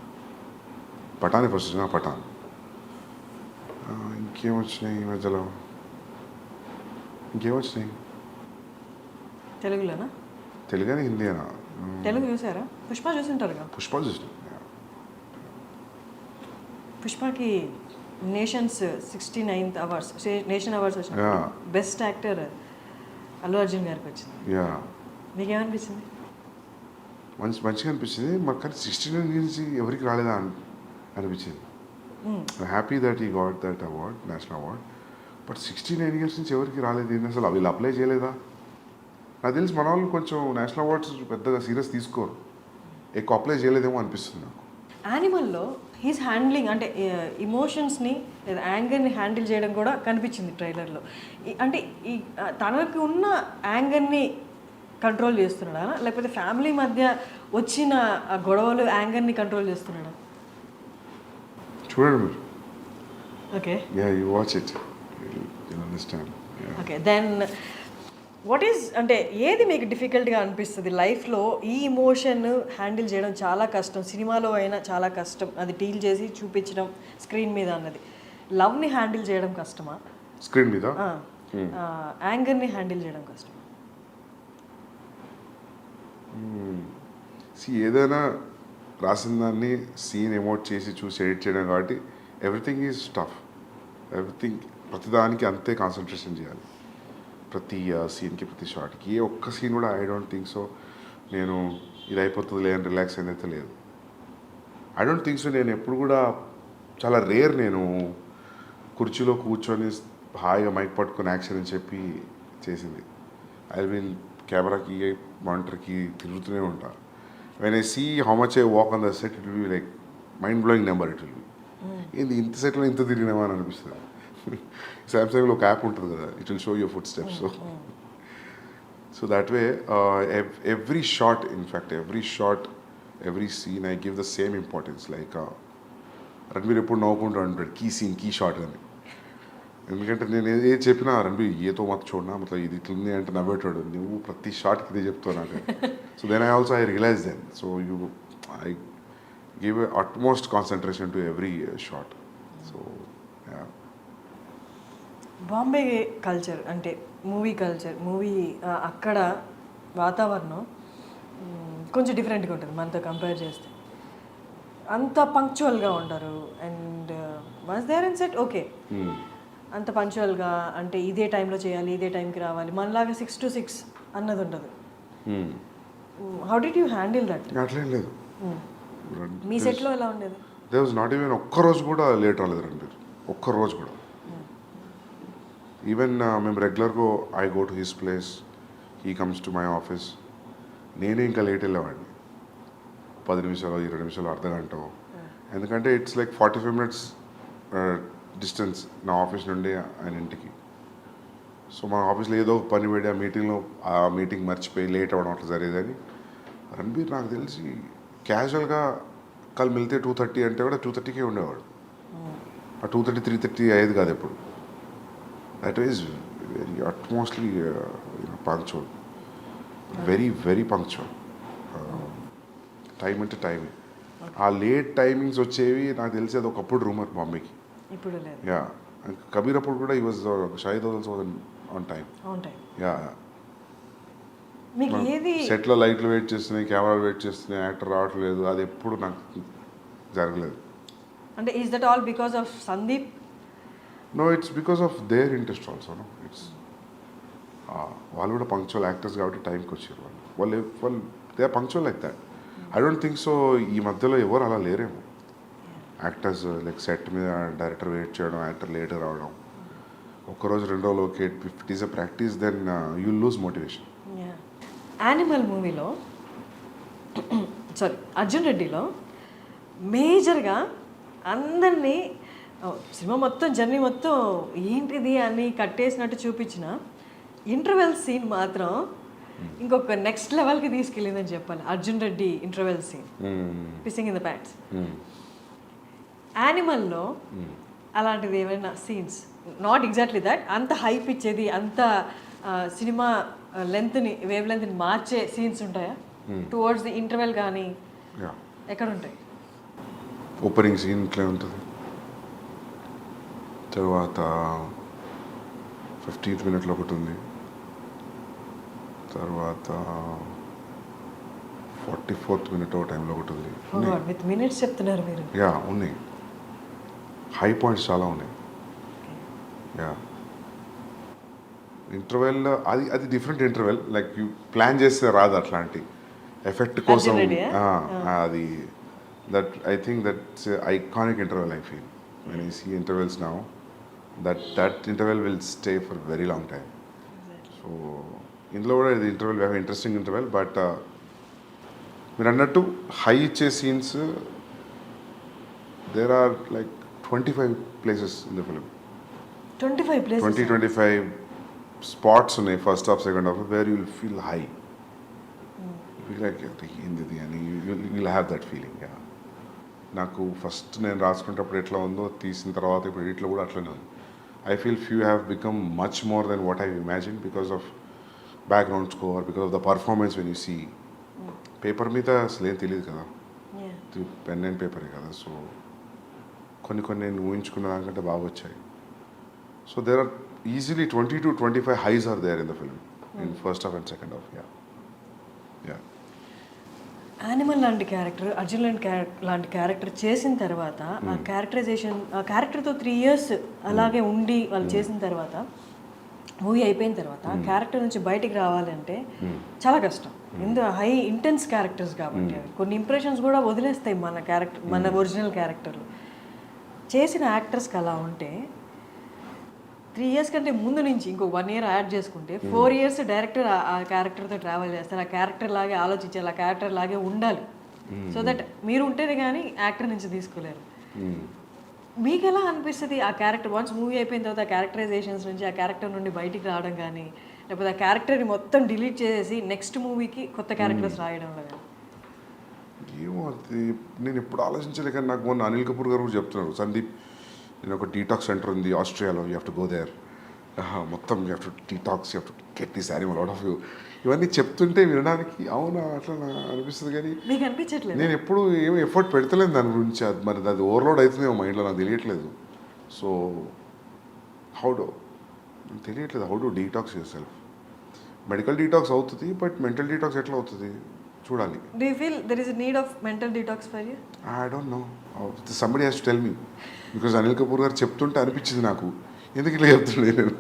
పఠాన్ ఫస్ట్ చూసిన పఠాన్. ఇంకేమొచ్చినాయి ఈ మధ్యలో? ఇంకేమొచ్చినాయి తెలుగులోనా? తెలుగుని హిందీనా? తెలుగు చూసారా? పుష్ప చూసింటారు కదా. పుష్ప చూసిన. పుష్పకి nations 69th awards nation awards వచ్చిన బెస్ట్ యాక్టర్ అల్లు అర్జున్ గారికి వచ్చింది. యా మీకేమనిపించింది? మంచిగా అనిపించింది మాకు. కానీ 69 నుంచి ఎవరికి రాలేదా అనిపించింది. Happy that he got that award, national award. But 69 years నుంచి ఎవరికి రాలేదు ఏంటి అసలు? వీళ్ళు అప్లై చేయలేదా? నాకు తెలిసి మన వాళ్ళు కొంచెం నేషనల్ అవార్డ్స్ పెద్దగా సీరియస్ తీసుకోరు, ఎక్కువ అప్లై చేయలేదేమో అనిపిస్తుంది నాకు. యానిమల్లో హీస్ హ్యాండ్లింగ్ అంటే ఇమోషన్స్ని లేదా యాంగర్ని హ్యాండిల్ చేయడం కూడా కనిపించింది ట్రైలర్లో. అంటే ఈ తనకు ఉన్న యాంగర్ని కంట్రోల్ చేస్తున్నాడా లేకపోతే ఫ్యామిలీ మధ్య వచ్చిన గొడవలు యాంగర్ని కంట్రోల్ చేస్తున్నాడా? చూడండి మీరు. Okay. You watch it, you understand. Okay, then what is అంటే ఏది మీకు డిఫికల్ట్గా అనిపిస్తుంది లైఫ్లో? ఈ ఇమోషన్ హ్యాండిల్ చేయడం చాలా కష్టం, సినిమాలో అయినా చాలా కష్టం, అది డీల్ చేసి చూపించడం స్క్రీన్ మీద అన్నది. లవ్ని హ్యాండిల్ చేయడం కష్టమా స్క్రీన్ మీద? యాంగర్ని హ్యాండిల్ చేయడం కష్టమా? ఏదైనా రాసిన దాన్ని సీన్ ఎమోట్ చేసి చూసి ఎడిట్ చేయడం కాబట్టి ఎవ్రీథింగ్ ఈజ్ టఫ్. ఎవ్రీథింగ్ ప్రతిదానికి అంతే కాన్సన్ట్రేషన్ చేయాలి, ప్రతి సీన్కి ప్రతి షాట్కి. ఏ ఒక్క సీన్ కూడా ఐ డోంట్ థింక్ సో నేను ఇది అయిపోతుంది లేదని రిలాక్స్ అయితే లేదు. I don't think so. నేను ఎప్పుడు కూడా చాలా రేర్ నేను కుర్చీలో కూర్చొని హాయిగా మైక్ పట్టుకొని యాక్షన్ అని చెప్పి చేసింది. ఐ విల్ కెమెరాకి మానిటర్కి తిరుగుతూనే ఉంటా. When I see how much I walk on the set it will be like mind blowing number. It will be ఏంది ఇంత సెట్లో ఇంత తిరిగినామా అని అనిపిస్తుంది. సామ్సంగ్లో ఒక యాప్ ఉంటుంది కదా, it will show your foot steps. So So that way, every shot, in fact, every scene, I give the same importance. Like, Ranbir ఎప్పుడు నవ్వుకుంటూ అంటాడు కీ సీన్ కీ షాట్ అని. ఎందుకంటే నేను ఏది చెప్పినా రణబీర్ ఏతో మాత్రం చూడనా మతలబ్ ఇది ఇట్లుంది అంటే నవ్వేటాడు, నువ్వు ప్రతి షాట్కి ఇదే చెప్తావు నాకు. So then I realise then. So I give utmost concentration to every shot. So Bombay culture అంటే మూవీ కల్చర్, మూవీ అక్కడ వాతావరణం కొంచెం డిఫరెంట్గా ఉంటుంది మనతో కంపేర్ చేస్తే. అంత పంక్చువల్గా ఉంటారు. And once there in set okay, అంత పంక్చువల్గా అంటే ఇదే టైంలో చేయాలి, ఇదే టైంకి రావాలి, మనలాగా 6 to 6 అన్నది ఉండదు. How did you handle that? అట్లేం లేదు. మీ సెట్లో ఎలా ఉండేది? దే వాజ్ నాట్ ఈవెన్ ఒక్కరోజు కూడా లేట్ రాలేదు రణబీర్, ఒక్కరోజు కూడా. ఈవెన్ మేము రెగ్యులర్గా I go to his place, he comes to my office. నేనే ఇంకా లేట్ వెళ్ళేవాడిని, 10 నిమిషాలు 20 నిమిషాలు అర్ధగంట. ఎందుకంటే ఇట్స్ లైక్ 45 minutes డిస్టెన్స్ నా ఆఫీస్ నుండి ఆయన ఇంటికి. సో మన ఆఫీస్లో ఏదో ఒక పని పెట్టి ఆ మీటింగ్ మర్చిపోయి లేట్ అవ్వడం అట్లా జరిగేదని. రణబీర్ నాకు తెలిసి క్యాజువల్గా కల్ మిలితే 2:30 అంటే కూడా 2:30కే ఉండేవాడు. ఆ 2:30 3:30 అయ్యేది కాదు ఎప్పుడు. That is very utmostly punctual, very punctual. Time అంటే టైమే. ఆ లేట్ టైమింగ్స్ వచ్చేవి నాకు తెలిసి అది ఒకప్పుడు రూమర్ బాంబేకి. ఇప్పుడు లేదు. యా, కబీర్ అప్పుడు కూడా ఈ was Shahid also on time. Yeah, మీకు ఏది సెట్లో లైట్లు వెయిట్ చేస్తున్నాయి, కెమెరాలు వెయిట్ చేస్తున్నాయి, యాక్టర్ రావట్లేదు, అది ఎప్పుడు నాకు జరగలేదు. అంటే is that all because of Sandeep? No, it's because of their interest also. No, it's వాళ్ళు కూడా పంక్చువల్ యాక్టర్స్ కాబట్టి టైంకి వచ్చారు. వాళ్ళు they are punctual like that. I don't think so ఈ మధ్యలో ఎవరు అలా లేరేమో. యాక్టర్స్ లైక్ సెట్ మీద డైరెక్టర్ వెయిట్ చేయడం, యాక్టర్ లేట్ రావడం, ఒక్కరోజు 2 రోజులు okay. If it is a practice then you lose motivation. Animal మూవీలో సారీ అర్జున్ రెడ్డిలో మేజర్గా అందరినీ సినిమా మొత్తం జర్నీ మొత్తం ఏంటిది అని కట్టేసినట్టు చూపించిన ఇంటర్వెల్ సీన్ మాత్రం ఇంకొక నెక్స్ట్ లెవెల్కి తీసుకెళ్ళిందని చెప్పాలి. Arjun Reddy interval scene, pissing in the pants. యానిమల్లో అలాంటిది ఏమైనా సీన్స్, నాట్ ఎగ్జాక్ట్లీ దట్, అంత హైప్ ఇచ్చేది, అంత సినిమా లెంత్ని వేవ్ లెంత్ని మార్చే సీన్స్ ఉంటాయా టువర్డ్స్ ది ఇంటర్వెల్ కానీ? ఎక్కడ ఉంటాయి? ఓపెనింగ్ సీన్ ఇట్లా ఉంటుంది, తర్వాత 15th minute ఒకటి ఉంది, తర్వాత 44th minute టైంలో ఒకటి ఉంది. విత్ మినిట్స్ చెప్తున్నారు మీరు. యా, ఉన్నాయి. హై పాయింట్స్ చాలా ఉన్నాయి. యా, ఇంటర్వెల్ అది different interval. Like you plan చేస్తే రాదు అట్లాంటి ఎఫెక్ట్ కోసం. అది that I think that's iconic interval. I feel when I see intervals now that interval will stay for very long time. So ఇందులో కూడా ఇది ఇంటర్వెల్ ఇంట్రెస్టింగ్ ఇంటర్వెల్. బట్ మీరు అన్నట్టు హై ఇచ్చే scenes there are like 25 places in the film. 25 places? 25 spots ఉన్నాయి first half second half where you will feel high. Like ఏంది అని you will have that feeling. నాకు ఫస్ట్ నేను రాసుకునేటప్పుడు ఎట్లా ఉందో తీసిన తర్వాత ఇప్పుడు ఎడిట్లో కూడా అట్లనే ఉంది. I feel few have become much more than what I imagine because of background score, because of the performance. When you see paper మీద అసలు ఏం తెలియదు కదా, పెన్ అండ్ పేపరే కదా. సో కొన్ని నేను ఊహించుకున్న దానికంటే బాగా వచ్చాయి. So there are easily 20 to 25 highs are there in the film in first half and second half. Animal లాంటి క్యారెక్టర్, అర్జున్ లాంటి క్యారెక్టర్ చేసిన తర్వాత ఆ క్యారెక్టరైజేషన్, ఆ క్యారెక్టర్తో 3 years అలాగే ఉండి వాళ్ళు చేసిన తర్వాత మూవీ అయిపోయిన తర్వాత ఆ క్యారెక్టర్ నుంచి బయటికి రావాలంటే చాలా కష్టం. ఎందుకు హై ఇంటెన్స్ క్యారెక్టర్స్ కాబట్టి అవి కొన్ని ఇంప్రెషన్స్ కూడా వదిలేస్తాయి మన క్యారెక్టర్, మన ఒరిజినల్ క్యారెక్టర్లు. చేసిన యాక్టర్స్కి అలా ఉంటే 3 years కంటే ముందు నుంచి ఇంకో 1 year యాడ్ చేసుకుంటే 4 years డైరెక్టర్ ఆ క్యారెక్టర్తో ట్రావెల్ చేస్తారు. ఆ క్యారెక్టర్ లాగే ఆలోచించాలి, ఆ క్యారెక్టర్ లాగే ఉండాలి. సో దట్ మీరు ఉంటేనే కానీ యాక్టర్ నుంచి తీసుకోలేరు. మీకు ఎలా అనిపిస్తుంది ఆ క్యారెక్టర్ వన్స్ మూవీ అయిపోయిన తర్వాత ఆ క్యారెక్టరైజేషన్స్ నుంచి, ఆ క్యారెక్టర్ నుండి బయటికి రావడం కానీ, లేకపోతే ఆ క్యారెక్టర్ని మొత్తం డిలీట్ చేసేసి నెక్స్ట్ మూవీకి కొత్త క్యారెక్టర్స్ రాయడంలో కానీ? ఏమో అది నేను ఎప్పుడు ఆలోచించలే, కానీ నాకు మొన్న అనిల్ కపూర్ గారు కూడా చెప్తున్నారు, సందీప్ నేను ఒక డీటాక్స్ సెంటర్ ఉంది ఆస్ట్రేలియాలో, you have to go there, మొత్తం you have to detox, you have to get this animal out of you. ఇవన్నీ చెప్తుంటే వినడానికి అవునా అట్లా అనిపిస్తుంది, కానీ మీకు అనిపించట్లేదు? నేను ఎప్పుడు ఏమి ఎఫర్ట్ పెడతలేను దాని గురించి. అది మరి అది ఓవర్లోడ్ అవుతుందేమో మైండ్లో, నాకు తెలియట్లేదు. సో హౌ డు తెలియట్లేదు, how do detox your self. Medical detox అవుతుంది, బట్ మెంటల్ డీటాక్స్ ఎట్లా అవుతుంది చూడాలి. Do you feel there is a need of mental detox for you? I don't no, somebody has to tell me, because Anil Kapoor గారు చెప్తుంటే అనిపించింది నాకు, ఎందుకు ఇట్లా చెప్తుండే నేను.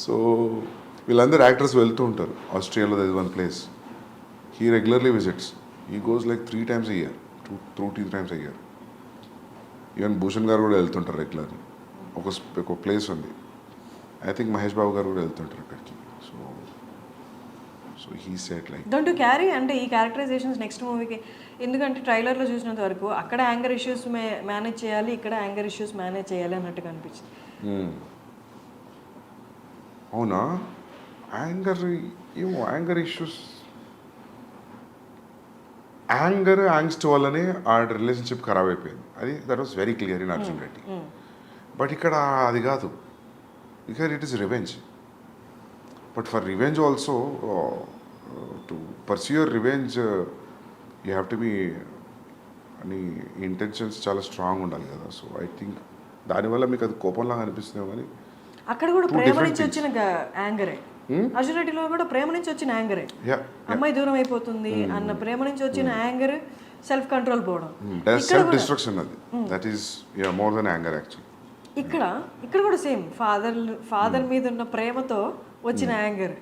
సో వీళ్ళందరూ యాక్టర్స్ వెళ్తూ ఉంటారు ఆస్ట్రేలియాలో, that is one place he regularly visits, he goes like 3 times a year, 2 times a year. Even Bhushan గారు కూడా వెళ్తుంటారు రెగ్యులర్లీ. ఒక ప్లేస్ ఉంది, ఐ థింక్ మహేష్ బాబు గారు కూడా వెళ్తుంటారు అక్కడికి. So he said like don't you carry అంటే ఈ క్యారెక్టరైజేషన్స్ నెక్స్ట్ మూవీకి, ఎందుకంటే ట్రైలర్లో చూసినంత వరకు అక్కడ యాంగర్ ఇష్యూస్ మేనేజ్ చేయాలి, ఇక్కడ యాంగర్ ఇష్యూస్ మేనేజ్ చేయాలి అన్నట్టుగా అనిపించింది. అవునా, యాంగర్ ఏమో, యాంగర్ ఇష్యూస్, యాంగ్స్ట్ వల్లనే ఆ రిలేషన్షిప్ ఖరాబ్ అయిపోయింది. అది that was very clear in Arjun Reddy. But ఇక్కడ అది కాదు, ఇక్కడ it is revenge. But for revenge also, to pursue your revenge you have to be, అని ఇంటెన్షన్స్ చాలా స్ట్రాంగ్ ఉండాలి కదా. సో ఐ థింక్ దానివల్ల మీకు అది కోపంలాగా అనిపిస్తుందేమో, కానీ అక్కడ కూడా ప్రేమ నుంచి వచ్చిన యాంగరే. అర్జున్ రెడ్డిలో కూడా ప్రేమ నుంచి వచ్చిన యాంగరే, అమ్మాయి దూరం అయిపోతుంది అన్న ప్రేమ నుంచి వచ్చిన యాంగర్, సెల్ఫ్ కంట్రోల్ పోవడం, సెల్ఫ్ డిస్ట్రక్షన్. అది that is more than anger actually. ఇక్కడ కూడా సేమ్ ఫాదర్ మీద ఉన్న ప్రేమతో వచ్చిన యాంగర్,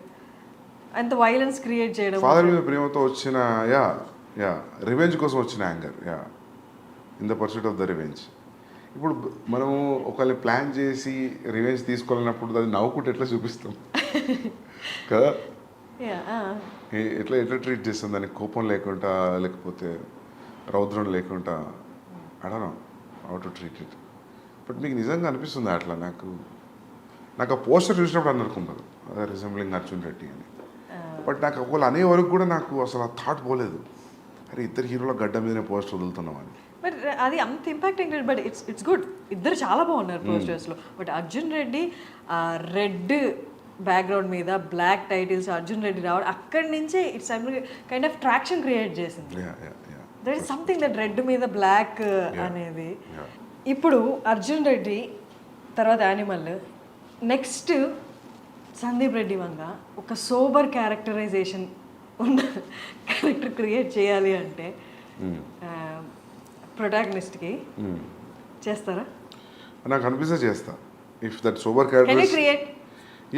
అంత వైలెన్స్ క్రియేట్ చేయడం, ఫాదర్ మీద ప్రేమతో వచ్చిన రివెంజ్ కోసం వచ్చిన anger, in the pursuit of the revenge. ఇప్పుడు మనము ఒకళ్ళని ప్లాన్ చేసి రివెంజ్ తీసుకోవాలన్నప్పుడు అది నవ్వుకుంటే ఎట్లా చూపిస్తాం కదా, ఎట్లా ట్రీట్ చేస్తాం దానికి, కోపం లేకుండా, లేకపోతే రౌద్రం లేకుండా, I don't know how to treat it. But మీకు నిజంగా అనిపిస్తుంది అట్లా? నాకు ఆ పోస్టర్ చూసినప్పుడు అనుకున్నారు అదే రిజెంబ్లింగ్ అర్జున్ రెడ్డి అని. బట్ నాకు ఒకళ్ళు అనే వరకు కూడా నాకు అసలు ఆ థాట్ పోలేదు, అరే ఇద్దరు హీరోల గడ్డ మీదనే పోస్టర్ వదులుతున్నాం అని. బట్ అది అంత ఇంపాక్టింగ్, బట్ ఇట్స్ గుడ్, ఇద్దరు చాలా బాగున్నారు పోస్టర్స్లో. But Arjun Reddy red background మీద బ్లాక్ టైటిల్స్ అర్జున్ రెడ్డి రావడం, అక్కడి నుంచే it's kind of traction create చేసింది. That is something that red మీద బ్లాక్ అనేది. ఇప్పుడు అర్జున్ రెడ్డి తర్వాత యానిమల్, నెక్స్ట్ సందీప్ రెడ్డి వంగ ఒక సోబర్ క్యారెక్టరైజేషన్ ఉన్న క్యారెక్టర్ క్రియేట్ చేయాలి అంటే ప్రొటాగనిస్ట్కి చేస్తారా? నాకు అనిపిస్తే చేస్తా. If that sober character,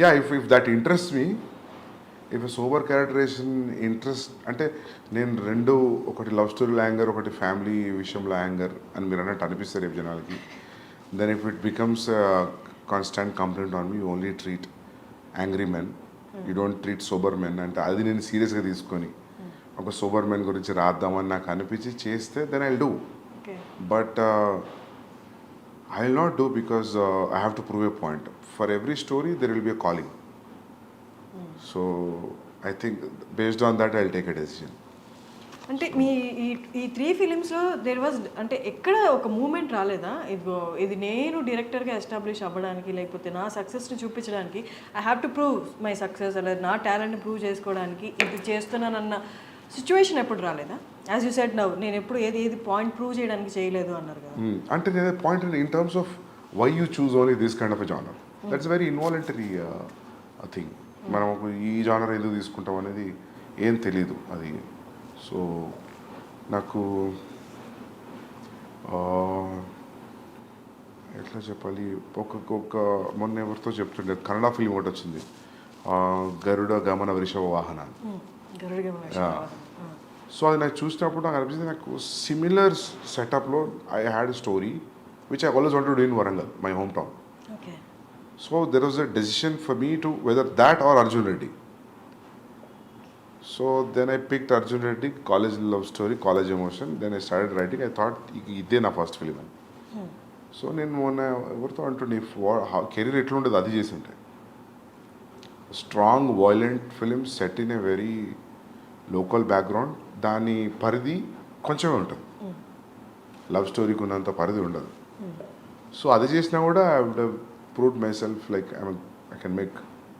yeah, if that interest me, if sober characterisation interest అంటే, నేను రెండు, ఒకటి లవ్ స్టోరీలో యాంగర్, ఒకటి ఫ్యామిలీ విషయంలో యాంగర్ అని మీరు అన్నట్టు అనిపిస్తారు రేపు జనాలకి, then if it becomes constant complaint on me, you only treat angry men, you don't treat sober men అంటే, అది నేను సీరియస్గా తీసుకొని ఒక సోబర్ మెన్ గురించి రాద్దామని నాకు అనిపించి చేస్తే then I will do. But I will not do because I have to prove a point. For every story, there will be a calling. So, I think based on that, I will take a decision. అంటే మీ ఈ 3 ఫిలిమ్స్లో దేర్ వాజ్ అంటే ఎక్కడ ఒక మూమెంట్ రాలేదా, ఇది నేను డైరెక్టర్గా ఎస్టాబ్లిష్ అవ్వడానికి, లేకపోతే నా సక్సెస్ని చూపించడానికి, I have to prove my success, లేదా నా టాలెంట్ని ప్రూవ్ చేసుకోవడానికి ఇది చేస్తున్నానన్న సిచ్యువేషన్ ఎప్పుడు రాలేదా? యాజ్ యూ సెడ్ నౌ, నేను ఎప్పుడు ఏది పాయింట్ ప్రూవ్ చేయడానికి చేయలేదు అన్నారు కదా. అంటే నేను point in terms of why you choose only this kind of a genre, that's very involuntary thing. మనం ఈ జానర్ ఎందుకు తీసుకుంటాం అనేది ఏం తెలీదు అది. సో నాకు ఎట్లా చెప్పాలి, ఒక మొన్న ఎవరితో చెప్తుండే కన్నడ ఫిలిం ఒకటి వచ్చింది, గరుడ గమన వృషభ వాహన. సో అది నాకు చూసినప్పుడు నాకు అనిపించింది, నాకు సిమిలర్ సెటప్లో I had story which I always wanted to do in Warangal, my home town. So there was a decision for me to whether that or Arjun Reddy. So then I picked Arjun Reddy, college love story, college emotion. Then I started writing. I thought ఇదే నా ఫస్ట్ ఫిలిం అని. సో నేను మొన్న ఎవరితో అంటుండే కెరీర్ ఎట్లుండేది అది చేసి ఉంటే, strong violent film set in a very local background, దాని పరిధి కొంచెమే ఉంటుంది, లవ్ స్టోరీకి ఉన్నంత పరిధి ఉండదు. సో అది చేసినా కూడా I would have proved myself like I can make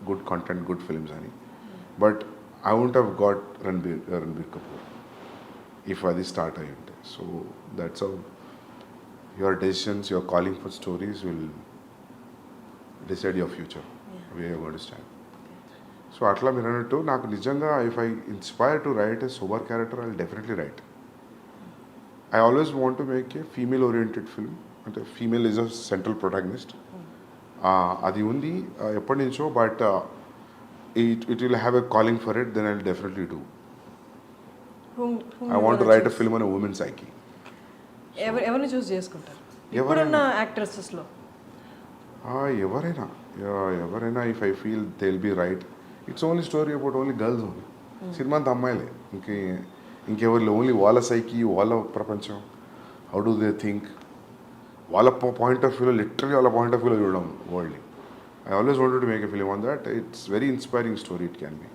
good content, good films అని. But I won't have got Ranbir Kapoor if అది స్టార్ట్ అయ్యి ఉంటే. So that's how your decisions, your calling for stories will decide your future, way you going to stand. So అట్లా మీరు అన్నట్టు నాకు నిజంగా if I inspire to write a super character I will definitely write. I always want to make a female oriented film, అంటే female is a central protagonist. అది ఉంది ఎప్పటి నుంచో, but it will have a calling for it, then I will definitely do. I want to write a film on a women psyche. ఎవరిని చూస్ చేసుకుంటారు ఇప్పుడున్న యాక్ట్రెసెస్లో? ఎవరైనా if I feel they will be right. It's only story about only girls only. సినిమా అంతా అమ్మాయిలే, ఇంకెవరు ఓన్లీ వాళ్ళ సైకి, వాళ్ళ ప్రపంచం, హౌ డూ దే థింక్, వాళ్ళ పాయింట్ ఆఫ్ వ్యూలో, లిటరలీ వాళ్ళ పాయింట్ ఆఫ్ వ్యూలో చూడడం వరల్డ్ని. I always wanted to make a film on that. It's very inspiring story it can be.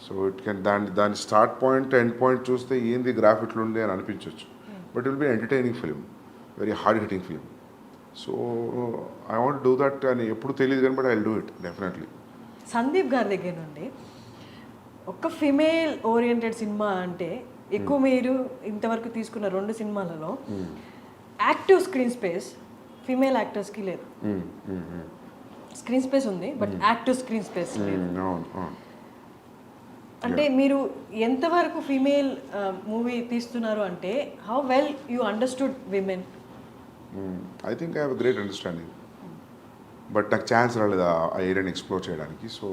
So it can దాని స్టార్ట్ పాయింట్ ఎండ్ పాయింట్ చూస్తే ఏంది గ్రాఫ్ ఇట్లుండే అని అనిపించవచ్చు, but it will be entertaining film, very hard hitting film. So I want do that అని ఎప్పుడు తెలియదు కానీ, but I will do it definitely. Sandeep గారి దగ్గర నుండి ఒక ఫిమేల్ ఓరియంటెడ్ సినిమా అంటే ఎక్కువ మీరు ఇంతవరకు తీసుకున్న 2 సినిమాలలో యాక్టివ్ స్క్రీన్ స్పేస్ ఫిమేల్ యాక్టర్స్కి లేదు. స్క్రీన్ స్పేస్ ఉంది బట్ యాక్టివ్ స్క్రీన్ స్పేస్ లేదు. అంటే మీరు ఎంతవరకు ఫీమేల్ మూవీ తీస్తున్నారు అంటే how well you understood women? I think I have a great understanding, but నాకు ఛాన్స్ రాలేదు ఆ ఏరియాని ఎక్స్ప్లోర్ చేయడానికి. So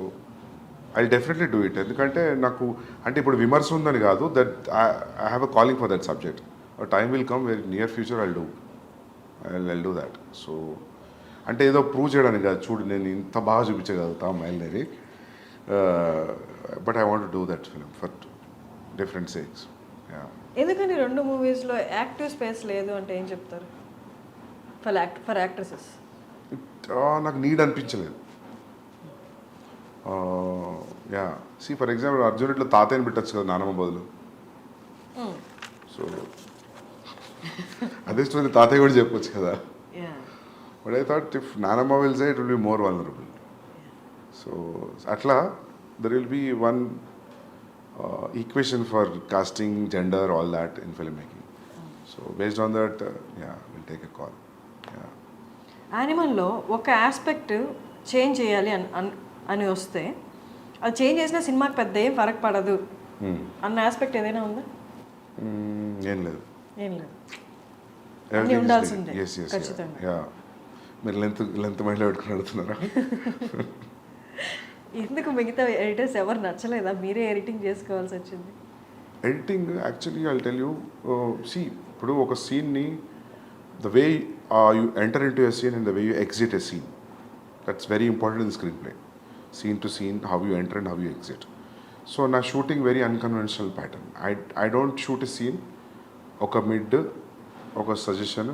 I definitely do it. ఎందుకంటే నాకు అంటే ఇప్పుడు విమర్శ ఉందని కాదు, that I have a calling for that subject. Time will come very near future I do that. So అంటే ఏదో ప్రూవ్ చేయడానికి కాదు, చూడు నేను ఇంత బాగా చూపించగలుగుతా అమ్మాయిలని, but I want do that film for different sakes. ఎందుకని 2 మూవీస్లో యాక్టివ్ స్పేస్ లేదు అంటే ఏం చెప్తారు ఫర్ యాక్ట్రెసెస్? నాకు నీడ్ అనిపించలేదు. సి ఫర్ ఎగ్జాంపుల్ అర్జున్ ఇట్లా తాతయ్యని పెట్టచ్చు కదా నానమ్మ బదులు. సో అదే స్టోరీ తాతయ్య కూడా చెప్పొచ్చు కదా. బట్ ఐ థాట్ ఇఫ్ నానమ్మ will say it will be more vulnerable. So అట్లా there will be one equation for casting, gender, all that in film making. So based on that will take a call. యానిమల్లో ఒక ఆస్పెక్ట్ చేంజ్ చేయాలి అని వస్తే అది చేంజ్ చేసిన సినిమాకి పెద్ద ఏం ఫరక్ పడదు అన్న ఆస్పెక్ట్ ఏదైనా ఉందా? ఏం లేదు. అన్నీ ఉండాల్సిందే ఖచ్చితంగా. మీరు లెంత్ మైండ్లో పెట్టుకుని అడుగుతున్నారా? ఎందుకు మిగతా ఎడిటర్స్ ఎవరు నచ్చలేదా? మీరే ఎడిటింగ్ చేసుకోవాల్సి వచ్చింది. Editing actually I tell you, see ఇప్పుడు ఒక సీన్ని the way you enter into a scene and the way you exit a scene, that's very important in the screenplay. Scene to scene, how you enter and how you exit. So na shooting very unconventional pattern. I don't shoot a scene oka mid oka suggestion